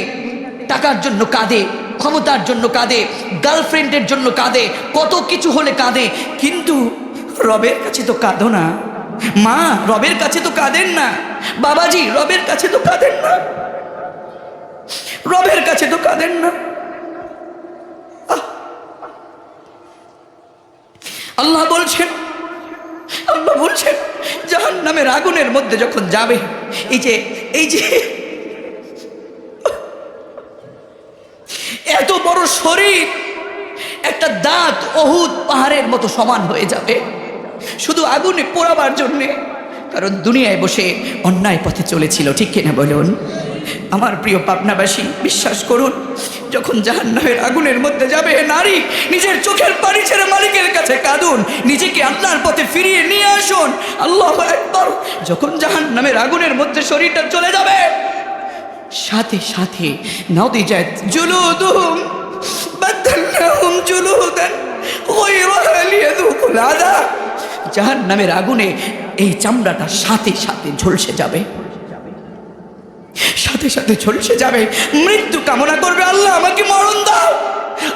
Speaker 1: টাকার জন্য কাঁদে, ক্ষমতার জন্য কাঁদে, গার্লফ্রেন্ডের জন্য কাঁদে, কত কিছু হলে কাঁদে, কিন্তু রবের কাছে তো কাঁদো না। মা, রবের কাছে তো কাঁদেন না। বাবাজি, রবের কাছে তো কাঁদেন না। রবের কাছে তো কাঁদেন না। আল্লাহ বলছেন জাহান্নামের আগুনের মধ্যে যখন যাবে, এই যে এত বড় শরীর, একটা দাঁত উহুদ পাহাড়ের মতো সমান হয়ে যাবে, শুধু আগুনে পোড়াবার জন্যে। কারণ দুনিয়ায় বসে অন্যায় পথে চলেছিল, ঠিক কিনা বলুন? আমার প্রিয় পাবনাবাসী, বিশ্বাস করুন, যখন জাহান্নামের আগুনের মধ্যে যাবে নারী, নিজের চোখের পানি ছেড়ে মালিকের কাছে কাঁদুন, নিজেকে আল্লাহর পথে ফিরিয়ে নিয়ে আসুন। আল্লাহু আকবার। যখন জাহান্নামের আগুনের মধ্যে শরীরটা চলে যাবে, সাথে সাথে নাদিজাত জুলুদুহুম বাদদালনাহুম জুলুদান গায়রাহা লিয়াযুকুল আযাব। জাহান্নামের আগুনে এই চামড়াটা সাথে সাথে ঝলসে যাবে, সাথে সাথে ঝলসে যাবে। মৃত্যু কামনা করবে, আল্লাহ আমাকে মরণ দাও,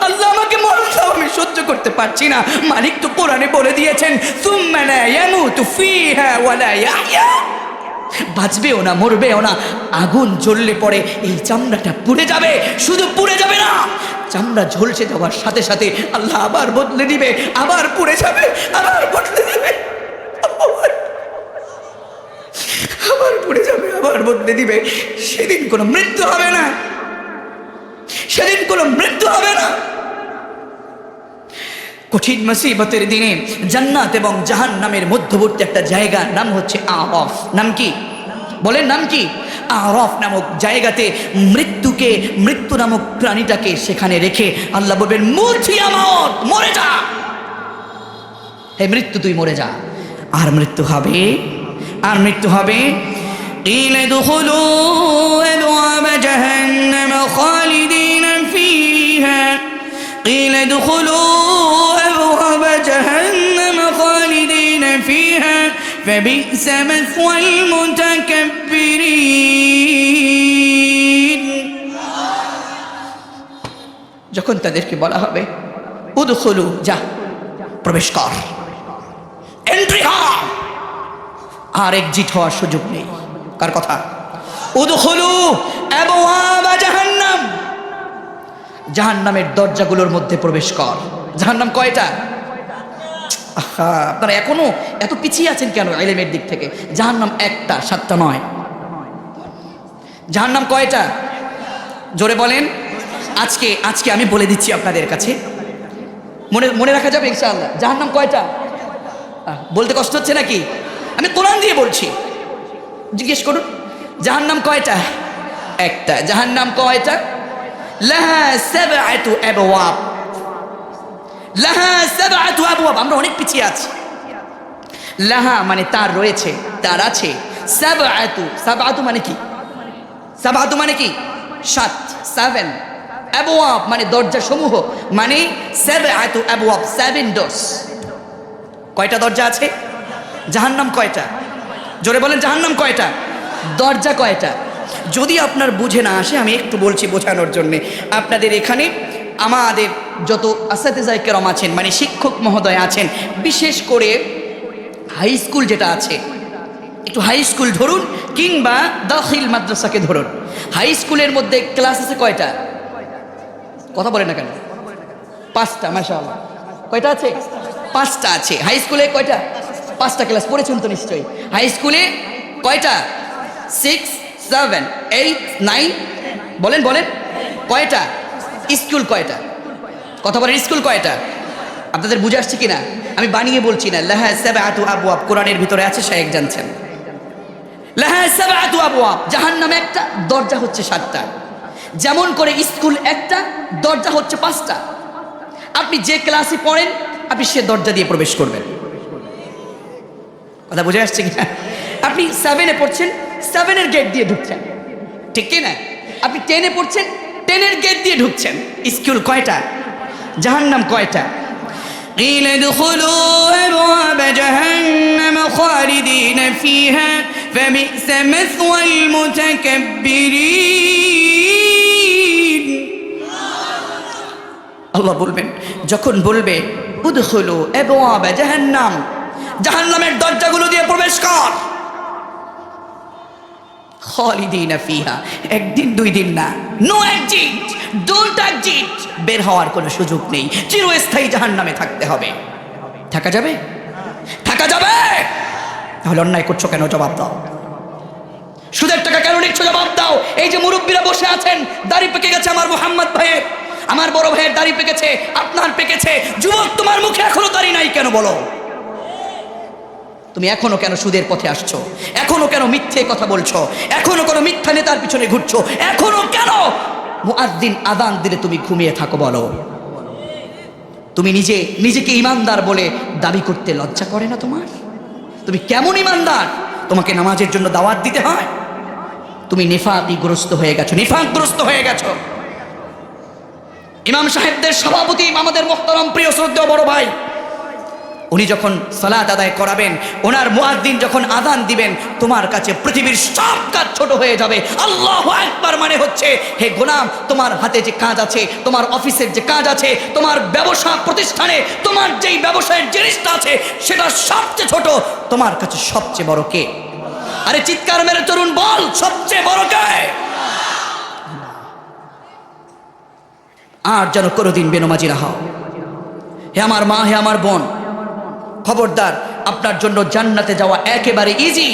Speaker 1: আল্লাহ আমাকে মরণ দাও, আমি সহ্য করতে পারছি না। মালিক তো কোরআনে বলে দিয়েছেন, সুম্মা লা ইয়ামুতু ফিহা ওয়া লা ইয়াহইয়া। বাঁচবেও না, মরবেও না। আগুন জ্বললে পরে এই চামড়াটা পুড়ে যাবে, শুধু পুড়ে যাবে না, চামড়া ঝলসে যাওয়ার সাথে সাথে আল্লাহ আবার বদলে দিবে, আবার পুড়ে যাবে, আবার বদলে দিবে, আবার পুড়ে যাবে, আবার বদলে দিবে। সেদিন কোনো মৃত্যু হবে না, সেদিন কোনো মৃত্যু হবে না। কঠিন মুসিবতের দিনে জান্নাত এবং জাহান্নামের মধ্যবর্তী একটা জায়গা, নাম হচ্ছে আরাফ। নাম কি বলেন? নাম কি? আরাফ নামক জায়গাতে মৃত্যুকে, মৃত্যু নামক প্রাণীটাকে সেখানে রেখে আল্লাহ বলবেন, মুথিয়ামত, মরে যা, হে মৃত্যু তুই মরে যা। আর মৃত্যু হবে, আর মৃত্যু হবে। قيل ادخلوا أبواب جهنم خالدين فيها قيل ادخلوا أبواب جهنم خالدين فيها فبئس مثوى المتكبرين। যখন তাদেরকে বলা হবে উদখুলু, যা প্রবেশ কর, এন্ট্রি হ, আর এক্সিট হওয়ার সুযোগ নেই। কার কথা? উদখুলু আবওয়াবা জাহান্নাম, জাহান্নামের দরজাগুলোর মধ্যে প্রবেশ কর। জাহান্নাম কয়টা? আপনারা এখনো এত পিছিয়ে আছেন কেন ইলমের দিক থেকে? জাহান্নাম একটা, সাতটা নয়। জাহান্নাম কয়টা? জোরে বলেন। আজকে আমি বলে দিচ্ছি আপনাদের কাছে, মনে রাখা যাবে ইনশাআল্লাহ। জাহান্নাম কয়টা? বলতে কষ্ট হচ্ছে নাকি? আমি কোরআন দিয়ে বলছি, জিজ্ঞেস করুন, জাহান্নাম কয়টা? একটা। জাহান্নাম কয়টা? লাহা সাবআতু আবওয়াব, লাহা সাবআতু আবওয়াব। আমরা অনেক পিছিয়ে আছি। লাহা মানে তার রয়েছে, তার আছে। সাবআতু, সাবআতু মানে কি? সাবআতু মানে কি? সাত, 7। আবওয়াব মানে দরজা সমূহ, মানে সাবআতু আবওয়াব, 7 ডোরস। কয়টা দরজা আছে? জাহান্নাম কয়টা? জোরে বলেন, জাহান্নাম কয়টা? দরজা কয়টা? যদি আপনার বুঝে না আসে, আমি একটু বলছি বোঝানোর জন্যে। আপনাদের এখানে আমাদের যত আসাতেজায়ে কেরাম আছেন, মানে শিক্ষক মহোদয় আছেন, বিশেষ করে হাই স্কুল যেটা আছে, একটু হাই স্কুল ধরুন কিংবা দাখিল মাদ্রাসাকে ধরুন। হাই স্কুলের মধ্যে ক্লাস আছে কয়টা? কথা বলে না কেন? 5টা। মাশাআল্লাহ। কয়টা আছে? 5টা আছে। হাই স্কুলে কয়টা? 5টা ক্লাস। পড়েছেন তো নিশ্চয়ই। হাই স্কুলে কয়টা? 6, 7, 8, 9। বলেন বলেন, কয়টা? স্কুল কয়টা? কথা বলেন, স্কুল কয়টা? আপনাদের বুঝে আসছে কিনা? আমি বানিয়ে বলছি না। লাহা সাবআতু আবওয়াব কোরআনের ভিতরে আছে, শায়েখ জানছেন। লাহা সাবআতু আবওয়াব, জাহান্নাম একটা, দরজা হচ্ছে 7টা। যেমন করে স্কুল একটা, দরজা হচ্ছে 5টা। আপনি যে ক্লাসে পড়েন, আপনি সে দরজা দিয়ে প্রবেশ করবেন। কথা বুঝে আসছে কিনা? আপনি 7-এ পড়ছেন, 7-এর গেট দিয়ে ঢুকছেন, ঠিক কি না? আপনি 10-এ পড়ছেন, 10-এর গেট দিয়ে ঢুকছেন। স্কুল কয়টা? জাহান্নাম কয়টা? قيل ادخلوا أبواب جهنم خالدين فيها فبئس مثوى المتكبرين। আল্লাহ বলবেন, যখন বলবে উদখুলু আবওয়াব জাহান্নাম, জাহান্নামের দরজাগুলো দিয়ে প্রবেশ কর, খালিদিনা ফিহা, একদিন 2 দিন না, নো এক্সিট, ডোন্ট এক্সিট, বের হওয়ার কোনো সুযোগ নেই, চিরস্থায়ী জাহান্নামে থাকতে হবে। থাকা যাবে? থাকা যাবে? তাহলে অন্যায় করছো কেন? জবাব দাও। সুদের টাকা কেন নিচ্ছো? জবাব দাও। এই যে মুরব্বীরা বসে আছেন, দাড়ি পেকে গেছে আমার মোহাম্মদ ভাইয়ের, আমার বড় ভাইয়ের দাড়ি পেকেছে, আপনার পেকেছে, যুবক তোমার মুখে এখনো দাড়ি নাই কেন বলো? তুমি এখনো কেন সুদের পথে আসছো? এখনো কেন মিথ্যে কথা বলছো? এখনো কেন মিথ্যা নেতার পিছনে ঘুরছো? এখনো কেন মুয়াজ্জিন আযান দিলে তুমি ঘুমিয়ে থাকো? বলো, তুমি নিজেকে ইমানদার বলে দাবি করতে লজ্জা করে না তোমার? তুমি কেমন ইমানদার? তোমাকে নামাজের জন্য দাওয়াত দিতে হয়? তুমি নিফাকগ্রস্ত হয়ে গেছো, নিফাকগ্রস্ত হয়ে গেছো। ইমাম সাহেবদের সভাপতি, আমাদের মুহতারাম প্রিয় শ্রদ্ধেয় বড় ভাই, উনি যখন সালাত আদায় করাবেন, ওনার মুয়াজ্জিন যখন আযান দিবেন, তোমার কাছে পৃথিবীর সব কাজ ছোট হয়ে যাবে। আল্লাহু আকবার মানে হচ্ছে, হে গোলাম, তোমার হাতে যে কাজ আছে, তোমার অফিসের যে কাজ আছে, তোমার ব্যবসা প্রতিষ্ঠানে তোমার যেই ব্যবসায়ের জিনিসটা আছে, সেটা সবচেয়ে ছোট, তোমার কাছে সবচেয়ে বড় কে? আরে চিৎকার মেরে তরুণ বল, সবচেয়ে বড় কে? আর যেন কোনোদিন বেনমাজি না হও। হে আমার মা, হে আমার বোন, খবরদার, আপনার জন্য জান্নাতে যাওয়া একেবারে ইজি,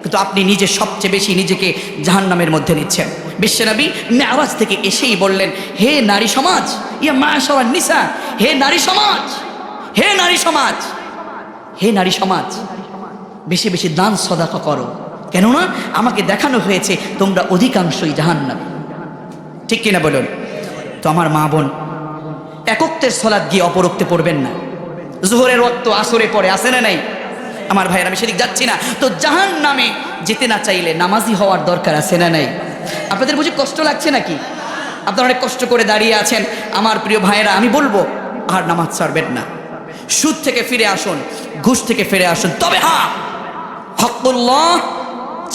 Speaker 1: কিন্তু আপনি নিজে সবচেয়ে বেশি নিজেকে জাহান্নামের মধ্যে নিচ্ছেন। বিশ্বনবী মেরাজ থেকে এসেই বললেন, হে নারী সমাজ, ইয়া মাশাআল্লাহ নিসা, হে নারী সমাজ, হে নারী সমাজ, হে নারী সমাজ, বেশি বেশি দান সদাকা করো, কেননা আমাকে দেখানো হয়েছে তোমরা অধিকাংশই জাহান্নামী। ঠিক কিনা বলুন? তো আমার মা বোন, একত্বের সালাত গিয়ে অপরক্তে পড়বেন না। জোহরের ওয়াক্ত আসরে পড়ে, আসে না নাই? আমার ভাইয়ের, আমি সেদিক যাচ্ছি না। তো জাহান্নামে যেতে না চাইলে নামাজি হওয়ার দরকার আছে না নাই? আপনাদের বুঝি কষ্ট লাগছে নাকি? আপনারা অনেক কষ্ট করে দাঁড়িয়ে আছেন। আমার প্রিয় ভাইয়েরা, আমি বলবো, আর নামাজ ছাড়বেন না। সুদ থেকে ফিরে আসুন, ঘুষ থেকে ফিরে আসুন। তবে হ্যাঁ, হকুল্লাহ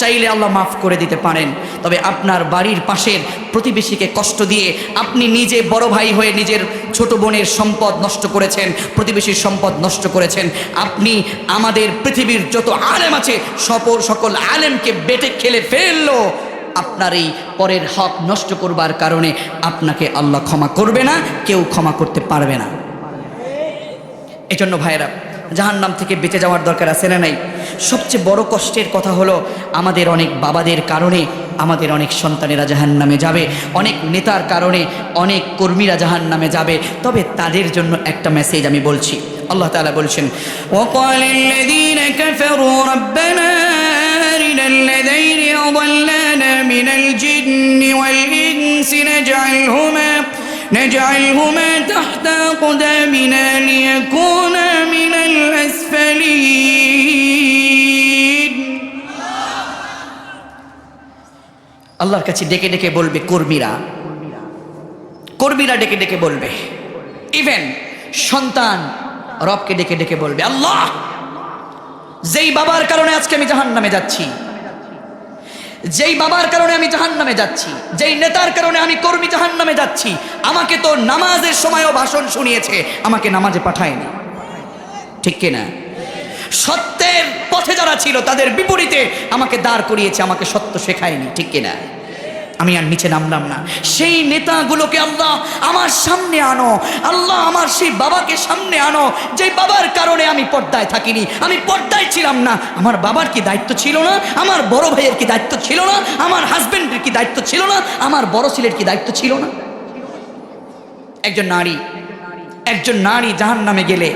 Speaker 1: চাইলে আল্লাহ মাফ করে দিতে পারেন। তবে আপনার বাড়ির পাশের প্রতিবেশীকে কষ্ট দিয়ে আপনি নিজে বড় ভাই হয়ে নিজের ছোট বোনের সম্পদ নষ্ট করেছেন, প্রতিবেশীর সম্পদ নষ্ট করেছেন। আপনি আমাদের পৃথিবীর যত আলেম আছে, সকল আলেমকে বেটে খেলে ফেললো। আপনার এই পরের হক নষ্ট করবার কারণে আপনাকে আল্লাহ ক্ষমা করবে না, কেউ ক্ষমা করতে পারবে না। এজন্য ভাইয়েরা, জাহান্নাম থেকে বেঁচে যাওয়ার দরকার আছে না নাই? সবচেয়ে বড় কষ্টের কথা হলো, আমাদের অনেক বাবাদের কারণে আমাদের অনেক সন্তানেরা জাহান্নামে যাবে, অনেক নেতার কারণে অনেক কর্মীরা জাহান্নামে যাবে। তবে তাদের জন্য একটা মেসেজ আমি বলছি। আল্লাহ তাআলা বলছেন, ওয়াকালাল্লাযীনা কাফারু রাব্বানা আরিনাল্লাযীনা আযাল্লানা মিনাল জিন্নি ওয়াল ইনসি نجعلهما تحت أقدامنا ليكونا من الأسفلين। আল্লাহর কাছে ডেকে ডেকে বলবে কর্মীরা ডেকে ডেকে বলবে, ইভেন সন্তান রবকে ডেকে ডেকে বলবে, আল্লাহ, যেই বাবার কারণে আজকে আমি জাহান্নামে যাচ্ছি, যেই বাবার কারণে আমি জাহান্নামে যাচ্ছি, যেই নেতার কারণে আমি কর্মী জাহান্নামে যাচ্ছি, আমাকে তো নামাজের সময়ও ভাষণ শুনিয়েছে, আমাকে নামাজে পাঠায়নি। ঠিক কিনা? সত্যের পথে যারা ছিল তাদের বিপরীতে আমাকে দাঁড় করিয়েছে, আমাকে সত্য শেখায়নি। ঠিক কিনা? আমি আর নিচে নামলাম না। সেই নেতাগুলোকে আল্লাহ আমার সামনে আনো, আল্লাহ আমার সেই বাবাকে সামনে আনো, যে বাবার কারণে আমি পর্দায় থাকিনি, আমি পর্দায় ছিলাম না। আমার বাবার কি দায়িত্ব ছিল না? আমার বড় ভাইয়ের কি দায়িত্ব ছিল না? আমার হাজবেন্ডের কি দায়িত্ব ছিল না? আমার বড় ছেলের কি দায়িত্ব ছিল না? একজন নারী জাহান্নামে গেলে,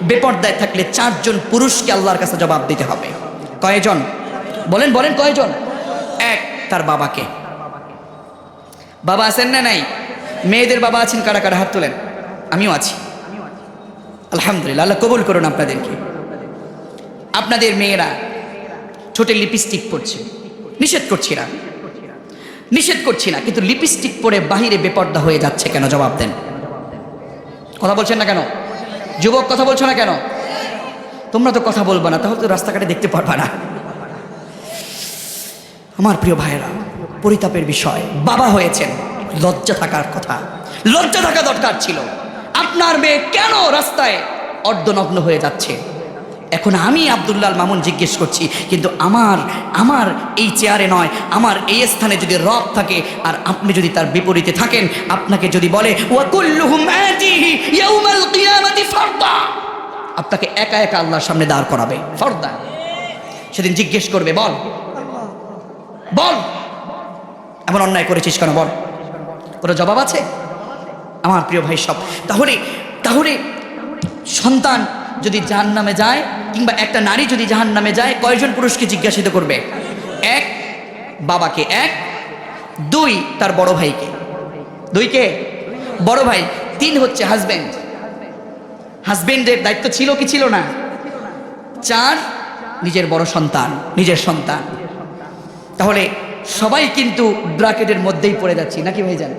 Speaker 1: বেপর্দায় থাকলে 4 জন পুরুষকে আল্লাহর কাছে জবাব দিতে হবে। কয়জন? বলেন কয়জন? এক, তার বাবাকে। বাবা আছেন না নাই? মেয়েদের বাবা আছেন কারা কারা? হাত তোলেন। আমিও আছি, আলহামদুলিল্লাহ। আল্লাহ কবুল করুন আপনাদেরকে। আপনাদের মেয়েরা ঠোঁটে লিপস্টিক পরছে, নিষেধ করছি না, কিন্তু লিপস্টিক পরে বাহিরে বেপর্দা হয়ে যাচ্ছে কেন? জবাব দেন। কথা বলছেন না কেন? যুবক, কথা বলছো না কেন? তোমরা তো কথা বলবা না, তাহলে তো রাস্তাঘাটে দেখতে পারবা না। আমার প্রিয় ভাইয়েরা, পরিতাপের বিষয়, বাবা হয়েছেন, লজ্জা থাকার কথা, লজ্জা থাকা দরকার ছিল। আপনার মেয়ে কেন রাস্তায় অর্ধনগ্ন হয়ে যাচ্ছে? এখন আমি আব্দুল্লাহ মামুন জিজ্ঞেস করছি, কিন্তু আমার এই চেয়ারে নয়, আমার এই স্থানে যদি রব থাকে আর আপনি যদি তার বিপরীতে থাকেন, আপনাকে যদি বলে ওয়াকুল্লুহুম আতিহি ইয়াউমাল কিয়ামাতি ফারদা, আপনাকে একা একা আল্লাহর সামনে দাঁড় করাবে ফরদা। সেদিন জিজ্ঞেস করবে, বল এমন অন্যায় করেছিস কেন? বল, কোনো জবাব আছে? আমার প্রিয় ভাই সব, তাহলে সন্তান যদি জাহান্নামে যায়, কিংবা একটা নারী যদি জাহান্নামে যায়, কয়জন পুরুষকে জিজ্ঞাসিত করবে? এক, বাবাকে। এক, দুই, তার বড় ভাইকে। দুইকে বড় ভাই। তিন হচ্ছে হাজবেন্ড, হাজবেন্ডের দায়িত্ব ছিল কি ছিল না? চার, নিজের বড় সন্তান, নিজের সন্তান। তাহলে সবাই কিন্তু ব্র্যাকেটের মধ্যেই পড়ে যাচ্ছি নাকি ভাইজান?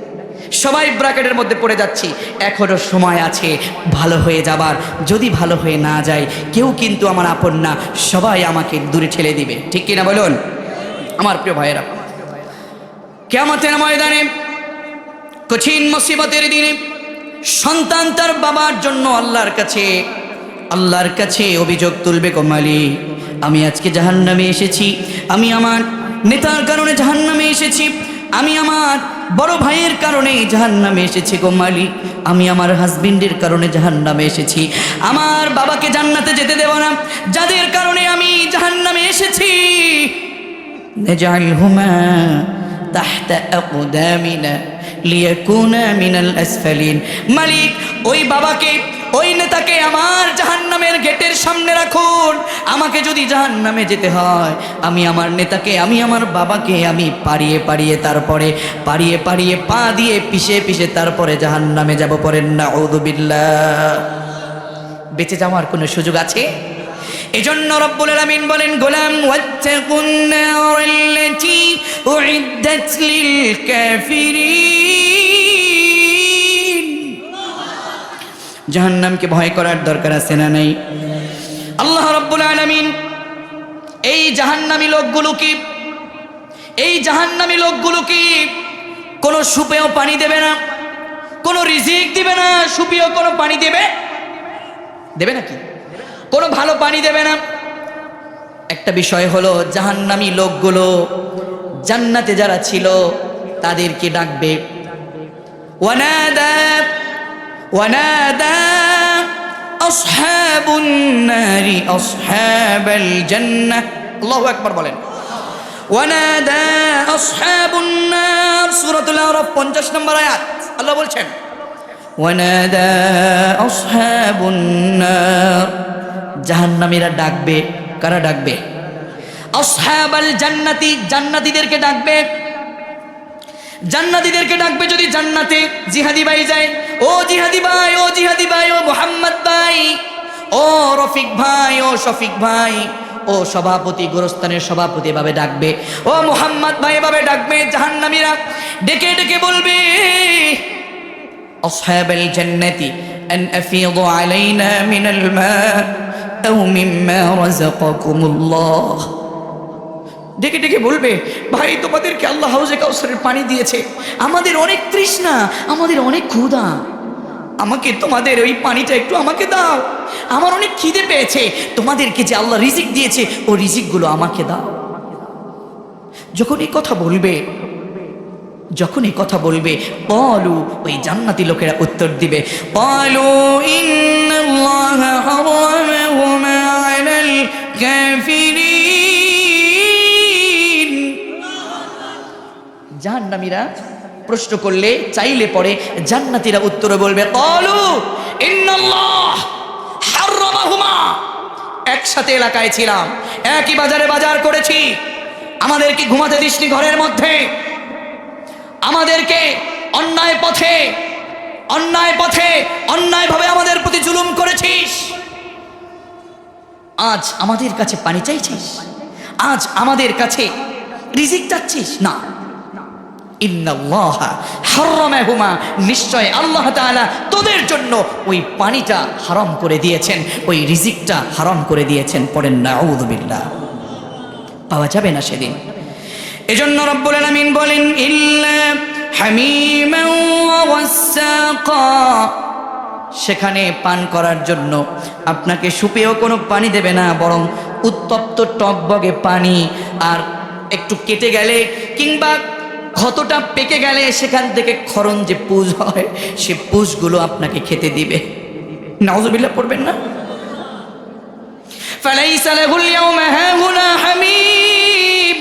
Speaker 1: সবাই ব্র্যাকেটের মধ্যে পড়ে যাচ্ছি। এখনো সময় আছে ভালো হয়ে যাবার। যদি ভালো হয়ে না যায়, কেউ কিন্তু আমার আপন না, সবাই আমাকে দূরে ঠেলে দিবে। ঠিক কিনা বলুন আমার প্রিয় ভাইয়েরা? কিয়ামতের ময়দানে, কঠিন মুসিবতের দিনে সন্তান তার বাবার জন্য আল্লাহর কাছে অভিযোগ তুলবে, গো মালিক, আমি আজকে জাহান্নামে এসেছি, আমি আমার নেতার কারণে জাহান্নামে এসেছি, আমি আমার বড় ভাইয়ের কারণে জাহান্নামে এসেছি, গো মালিক, আমি আমার হাজবেন্ডের কারণে জাহান্নামে এসেছি, আমার বাবাকে জান্নাতে যেতে দেব না, যাদের কারণে আমি জাহান্নামে এসেছি। নাজআলহুমা তাহতা আকদামিনা লিয়াকুনা মিনাল আসফালিন। মালিক, ওই বাবাকে, ওই নেতাকে আমার জাহান্নামের গেটের সামনে রাখুন। আমাকে যদি জাহান্নামে যেতে হয়, আমি আমার নেতাকে, আমি আমার বাবাকে আমি পাড়িয়ে পাড়িয়ে, তারপরে পাড়িয়ে পাড়িয়ে, পা দিয়ে পিষে পিষে তারপরে জাহান্নামে যাব। পড়েন নাউযু বিল্লাহ। বেঁচে যাওয়ার কোনো সুযোগ আছে? এজন্য রব্বুল আলামিন বলেন, গোলাম ওয়াত্তাকুন নারাল্লাতী উইদ্দাত লিল কাফিরিন। জাহান্নামকে ভয় করার দরকার আছে না নাই? আল্লাহ রব্বুল আলামিন এই জাহান্নামী লোকগুলোকে কোনো সুপেও পানি দেবে না, কোনো রিজিক দিবে না। সুপেও কোনো পানি দেবে নাকি? কোনো ভালো পানি দেবে না। একটা বিষয় হলো, জাহান্নামী লোকগুলো জান্নাতে যারা ছিল তাদেরকে ডাকবে, ওয়ানাদা আসহাবুন নারি আসহাবাল জান্নাহ। আল্লাহু আকবার বলেন। ওয়ানাদা আসহাবুন নার, সূরাতুল আরাফ 50 নম্বর আয়াত। আল্লাহ বলছেন, ওয়ানাদা আসহাবুন নার, জাহান্নামীরা ডাকবে। কারা ডাকবে? আসহাবাল জান্নাতি, জান্নাতীদেরকে ডাকবে। জান্নাতীদেরকে ডাকবে। যদি জান্নাতে জিহাদি ভাই যায়, ও জিহাদি ভাই, ও জিহাদি ভাই, ও মোহাম্মদ ভাই, ও রফিক ভাই, ও শফিক ভাই, ও সভাপতি, গোরস্থানের সভাপতি, এভাবে ডাকবে। ও মোহাম্মদ ভাই, এভাবে ডাকবে। জাহান্নামীরা ডেকে ডেকে বলবে, আসহাবাল জান্নাতি আন আফিদু আলাইনা মিনাল মা আও মিম্মা রাযাকাকুমুল্লাহ। ডেকে ডেকে বলবে, ভাই, তোমাদেরকে আল্লাহ হাউজে কাউসারের পানি দিয়েছে, আমাদের অনেক তৃষ্ণা, আমাদের অনেক ক্ষুধা, আমাকে তোমাদের ওই পানিটা একটু আমাকে দাও, আমার অনেক খিদে পেয়েছে, তোমাদেরকে যে আল্লাহ রিজিক দিয়েছে ও রিজিকগুলো আমাকে দাও। যখন এই কথা বলবে, ক্বালু, ওই জান্নাতি লোকেরা উত্তর দিবে, ক্বালু ইন্নাল্লাহা হারামাহুমা আলাল কাফিরিন। জাহান্নামীরা প্রশ্ন করলে, চাইলে পরে জান্নাতীরা উত্তরে বলবে, ক্বালু ইন্নাল্লাহ হারামাহুমা। একসাথে এলাকায় ছিলাম, একই বাজারে বাজার করেছি, আমাদেরকে ঘুমাতে দিসনি ঘরের মধ্যে, আমাদেরকে অন্যায় পথে অন্যায়ভাবে আমাদের প্রতি জুলুম করেছিস, আজ আমাদের কাছে পানি চাইছিস, আজ আমাদের কাছে রিজিক চাচ্ছিস না। ইন্নাল্লাহা হারামাহুমা, নিশ্চয় আল্লাহ তাআলা তোদের জন্য ওই পানিটা হারাম করে দিয়েছেন, ওই রিজিকটা হারাম করে দিয়েছেন। পড়েন নাউযু বিল্লাহ। পাওয়া যাবে না সেদিন। এজন্য রব্বুল আলামিন বলেন, ইল্লা হামিমান ওয়া ওয়াসাকা, সেখানে পান করার জন্য আপনাকে সুপেয় কোনো পানি দেবে না, বরং উত্তপ্ত টকবগে পানি, আর একটু কেটে গেলে কিংবা ক্ষতটা পেকে গেলে সেখান থেকে খরণ যে পুজ হয়, সে পুজগুলো আপনাকে খেতে দিবে। নাউযুবিল্লাহ পড়বেন না? ফালাইসা লাহুল ইয়াওমা হাহুনা হামিম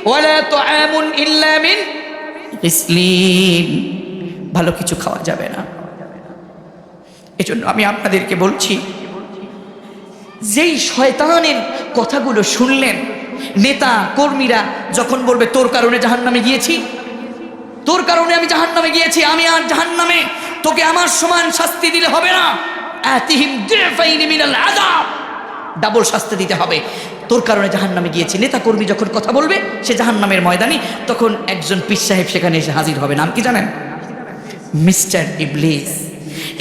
Speaker 1: ওয়ালা তুআমুন ইল্লা মিন ইসলিন, ভালো কিছু খাওয়া যাবে না। এজন্য আমি আপনাদেরকে বলছি, যেই শয়তানের কথাগুলো শুনলেন, নেতা কর্মীরা যখন বলবে তোর কারণে জাহান্নামে গিয়েছি, তোর কারণে আমি জাহান্নামে গিয়েছি, আমি আর জাহান্নামে, তোকে আমার সমান শাস্তি দিলে হবে না, আতিহিম দিফাইনি মিনাল আযাব, ডাবল শাস্তি দিতে হবে, তোর কারণে জাহান্নামে গিয়েছি। নেতা কর্মী যখন কথা বলবে সে জাহান্নামের ময়দানে, তখন একজন পীর সাহেব সেখানে এসে হাজির হবে। নাম কি জানেন? মিস্টার ইবলিস।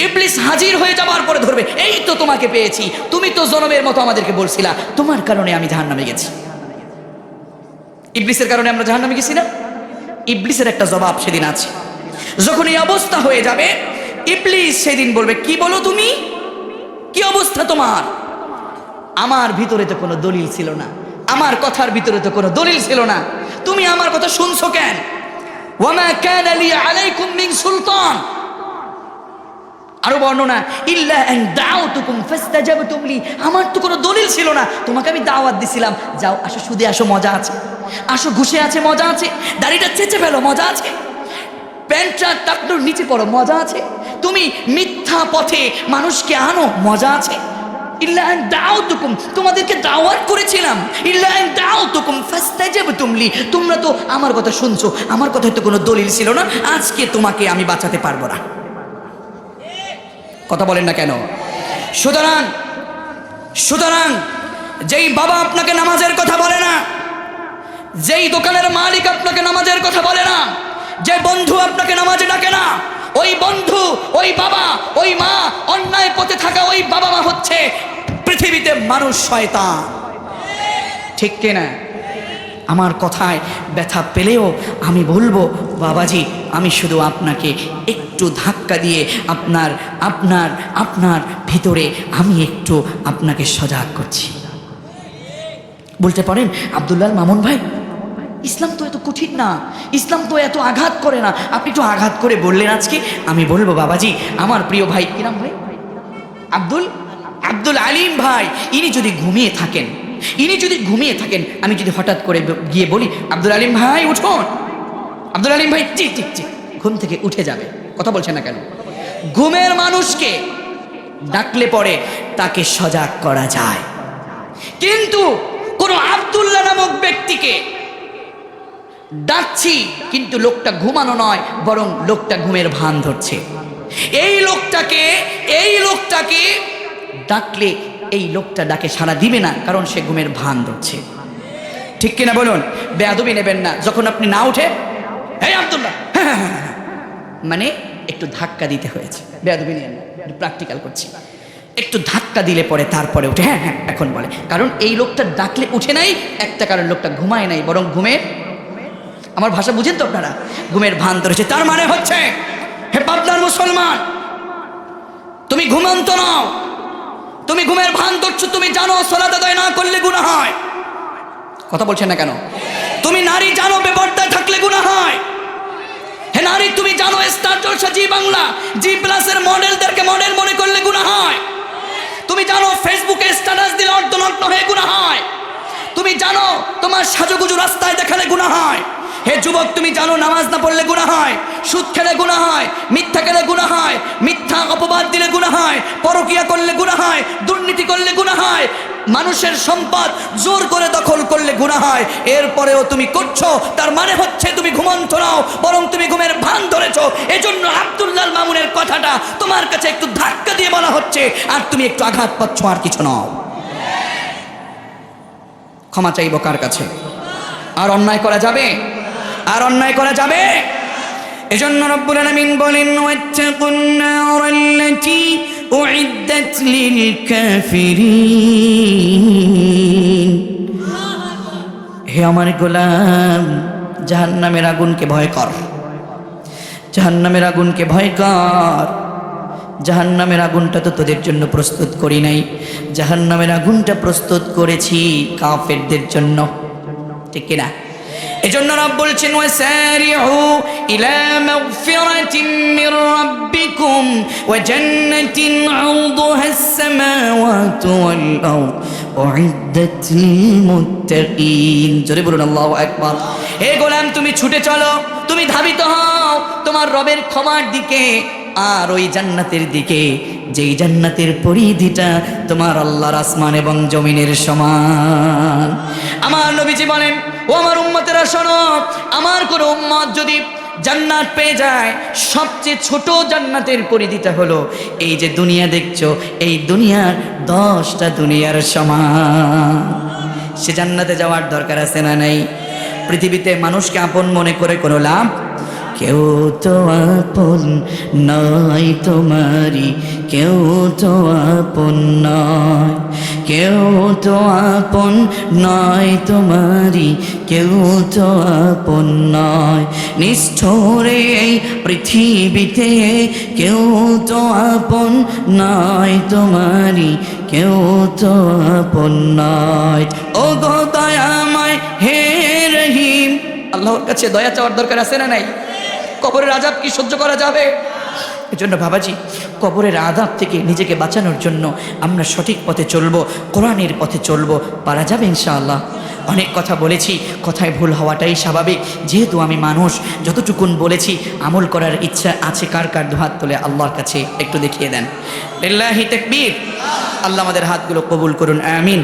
Speaker 1: ইবলিস হাজির হয়ে যাবার পরে ধরবে, এই তো তোমাকে পেয়েছি, তুমি তো জনমের মতো আমাদেরকে বলছিলা তোমার কারণে আমি জাহান্নামে গেছি। ইবলিসের কারণে আমরা জাহান্নামে গেছি না? ইবলিসের একটা জবাব সেদিন আছে। যখন এই অবস্থা হয়ে যাবে, ইবলিস সেদিন বলবে, কি বলো তুমি, কি অবস্থা তোমার? আমার ভিতরে তো কোনো দলিল ছিল না, আমার কথার ভিতরে তো কোনো দলিল ছিল না, তুমি আমার কথা শুনছো কেন? ওয়ামা কানা লি আলাইকুম মিন সুলতান। আরো বর্ণনা, ইল্লা আন দাউতুকুম ফাস্তাজাবতুম লি, আমার তো কোনো দলিল ছিল না, তোমাকে আমি দাওয়াত দিছিলাম, যাও আসো, সুদে আসো, মজা আছে, আসো ঘুষে আছে, মজা আছে, দাড়িটা চেঁচে ফেলো, মজা আছে, প্যান্টটা টাকনুর নিচে পড়ো, মজা আছে, তুমি মিথ্যা পথে মানুষকে আনো, মজা আছে। ইল্লা আন দাউতুকুম, তোমাদেরকে দাওয়াত করেছিলাম, ইল্লা আন দাউতুকুম ফাস্তাজাবতুম লি, তোমরা তো আমার কথা শুনছো, আমার কথায় তো কোনো দলিল ছিল না, আজকে তোমাকে আমি বাঁচাতে পারবো না। কথা বলেন না কেন? সুতরাং যেই বাবা আপনাকে নামাজের কথা বলে না, যেই দোকানের মালিক আপনাকে নামাজের কথা বলে না, যে বন্ধু আপনাকে নামাজে ডাকে না, ওই বন্ধু, ওই বাবা, ওই মা, অন্যায় পথে থাকা ওই বাবা মা হচ্ছে পৃথিবীতে মানুষ শয়তান। ঠিক কিনা? আমার কথায় ব্যথা পেলেও আমি বলবো, বাবাজি আমি শুধু আপনাকে একটু ধাক্কা দিয়ে আপনার ভিতরে আমি একটু আপনাকে সজাগ করছি। বলতে পারেন, আব্দুল্লাহ মামুন ভাই, ইসলাম তো এত কঠিন না, ইসলাম তো এত আঘাত করে না, আপনি একটু আঘাত করে বললেন আজকে। আমি বলবো, বাবাজি আমার প্রিয় ভাই, কি নাম ভাই? আব্দুল আলিম ভাই, ইনি যদি ঘুমিয়ে থাকেন, আমি যদি হঠাৎ করে গিয়ে বলি, আব্দুল আলিম ভাই উঠুন, আব্দুল আলিম ভাই, জি, ঘুম থেকে উঠে যাবে। কথা বলছেন না কেন? ঘুমের মানুষকে ডাকলে পরে তাকে সজাগ করা যায়, কিন্তু কোন আব্দুল্লাহ নামক ব্যক্তিকে ডাকছি, কিন্তু লোকটা ঘুমানো নয়, বরং লোকটা ঘুমের ভান ধরছে। এই লোকটাকে ডাকলে এই লোকটা ডাকে সাড়া দিবে না, কারণ সে ঘুমের ভান ধরছে। ঠিক কিনা বলুন? বেয়াদবি নেবেন না। যখন আপনি না উঠে, এই আব্দুল্লাহ, মানে একটু ধাক্কা দিতে হয়েছে, বেয়াদবি নেবেন না, একটু প্র্যাকটিক্যাল করছি, একটু ধাক্কা দিলে পরে তারপরে উঠে হ্যাঁ এখন বলে। কারণ এই লোকটা ডাকলে উঠে নাই, একটা কারণ লোকটা ঘুমায় নাই, বরং ঘুমের, আমার ভাষা বুঝেন তো আপনারা, ঘুমের ভান ধরেছে। তার মানে হচ্ছে, হে পাবনার মুসলমান, তুমি ঘুমন্ত নাও, তুমি ঘুমের ভান ধরছো, তুমি জানো সালাত আদায় না করলে গুনাহ হয়। কথা বলছেন না কেন? তুমি নারী জানো বেপরদায় থাকলে গুনাহ হয়। হে নারী, তুমি জানো স্টার জলসা, জি বাংলা, জি প্লাসের মডেলদেরকে মডেল মনে করলে গুনাহ হয়। তুমি জানো ফেসবুকে স্ট্যাটাস দিলে অর্ধনগ্ন হয়ে গুনাহ হয়। তুমি জানো তোমার সাজুগুজু রাস্তায় দেখালে গুনাহ হয়। হে যুবক, তুমি জানো নামাজ না পড়লে গুনাহ হয়, সুদ খেলে গুনাহ হয়, মিথ্যা খেলে গুনাহ হয়, মিথ্যা অপবাদ দিলে গুনাহ হয়, পরকিয়া করলে গুনাহ হয়, দুর্নীতি করলে গুনাহ হয়, মানুষের সম্পদ জোর করে দখল করলে গুনাহ হয়। এরপরেও তুমি করছো, তার মানে হচ্ছে তুমি ঘুমন্ত নাও, বরং তুমি ঘুমের ভান ধরেছো। এজন্য আব্দুল্লাহ মামুনের কথাটা তোমার কাছে একটু ধাক্কা দিয়ে বলা হচ্ছে, আর তুমি একটু আঘাত পাচ্ছ, আর কিছু নও। ক্ষমা চাইব কার কাছে? আর অন্যায় করা যাবে? এজন্য রব্বুল আলামিন বলেন, ওয়াত্তাকুন নারাল্লাতী উইদ্দাত লিল কাফিরিন। হে আমার গোলাম, জাহান্নামের আগুনকে ভয় কর, জাহান্নামের আগুনকে ভয় কর। জাহান্নামের আগুনটা তো তোদের জন্য প্রস্তুত করি নাই, জাহান্নামের আগুনটা প্রস্তুত করেছি কাফেরদের জন্য। ঠিক কিনা? এজন্য রব বলছেন, ওয়াসারিউ ইলা মাগফিরাতিন মির রাব্বিকুম ওয়া জান্নাতিন আরদুহাস সামাওয়াতু ওয়াল আরদ উইদ্দাত লিল মুত্তাকিন। জোরে বলুন আল্লাহু আকবার। হে গোলাম, তুমি ছুটে চলো, তুমি ধাবিত হও তোমার রবের ক্ষমার দিকে, আর ওই জান্নাতের দিকে, যেই জান্নাতের পরিধিটা তোমার আল্লাহর আসমান এবং জমিনের সমান। আমার নবীজি বলেন, ও আমার উম্মতেরা শোনো, আমার কোনো উম্মত যদি জান্নাত পেয়ে যায়, সবচেয়ে ছোট জান্নাতের পরিধিটা হলো এই যে দুনিয়া দেখছো, এই দুনিয়ার 10টা দুনিয়ার সমান। সে জান্নাতে যাওয়ার দরকার আছে না নাই? পৃথিবীতে মানুষকে আপন মনে করে কোনো লাভ, কেউ তো আপন নয় তোমারি, কেউ তো আপন নয়, কেউ তো আপন নয় তোমারি, কেউ তো আপন নয়। নিষ্ঠুরে এই পৃথিবীতে কেউ তো আপন নয় তোমারি, কেউ তো আপন নয়। ও গো দয়াময় হে রহিম, আল্লাহর কাছে দয়া চাওয়ার দরকার আছে না নাই? কবরের আযাব কি সহ্য করা যাবে? এজন্য বাবাজি, কবরের আযাব থেকে নিজেকে বাঁচানোর জন্য আমরা সঠিক পথে চলবো, কোরআনের পথে চলবো, পারা যাবে ইনশাআল্লাহ। অনেক কথা বলেছি, কথায় ভুল হওয়াটাই স্বাভাবিক, যেহেতু আমি মানুষ। যতটুকুন বলেছি আমল করার ইচ্ছা আছে কার কার? দুহাত তুলে আল্লাহর কাছে একটু দেখিয়ে দেন। লিল্লাহি তাকবীর। আল্লাহ আমাদের হাতগুলো কবুল করুন, আমিন।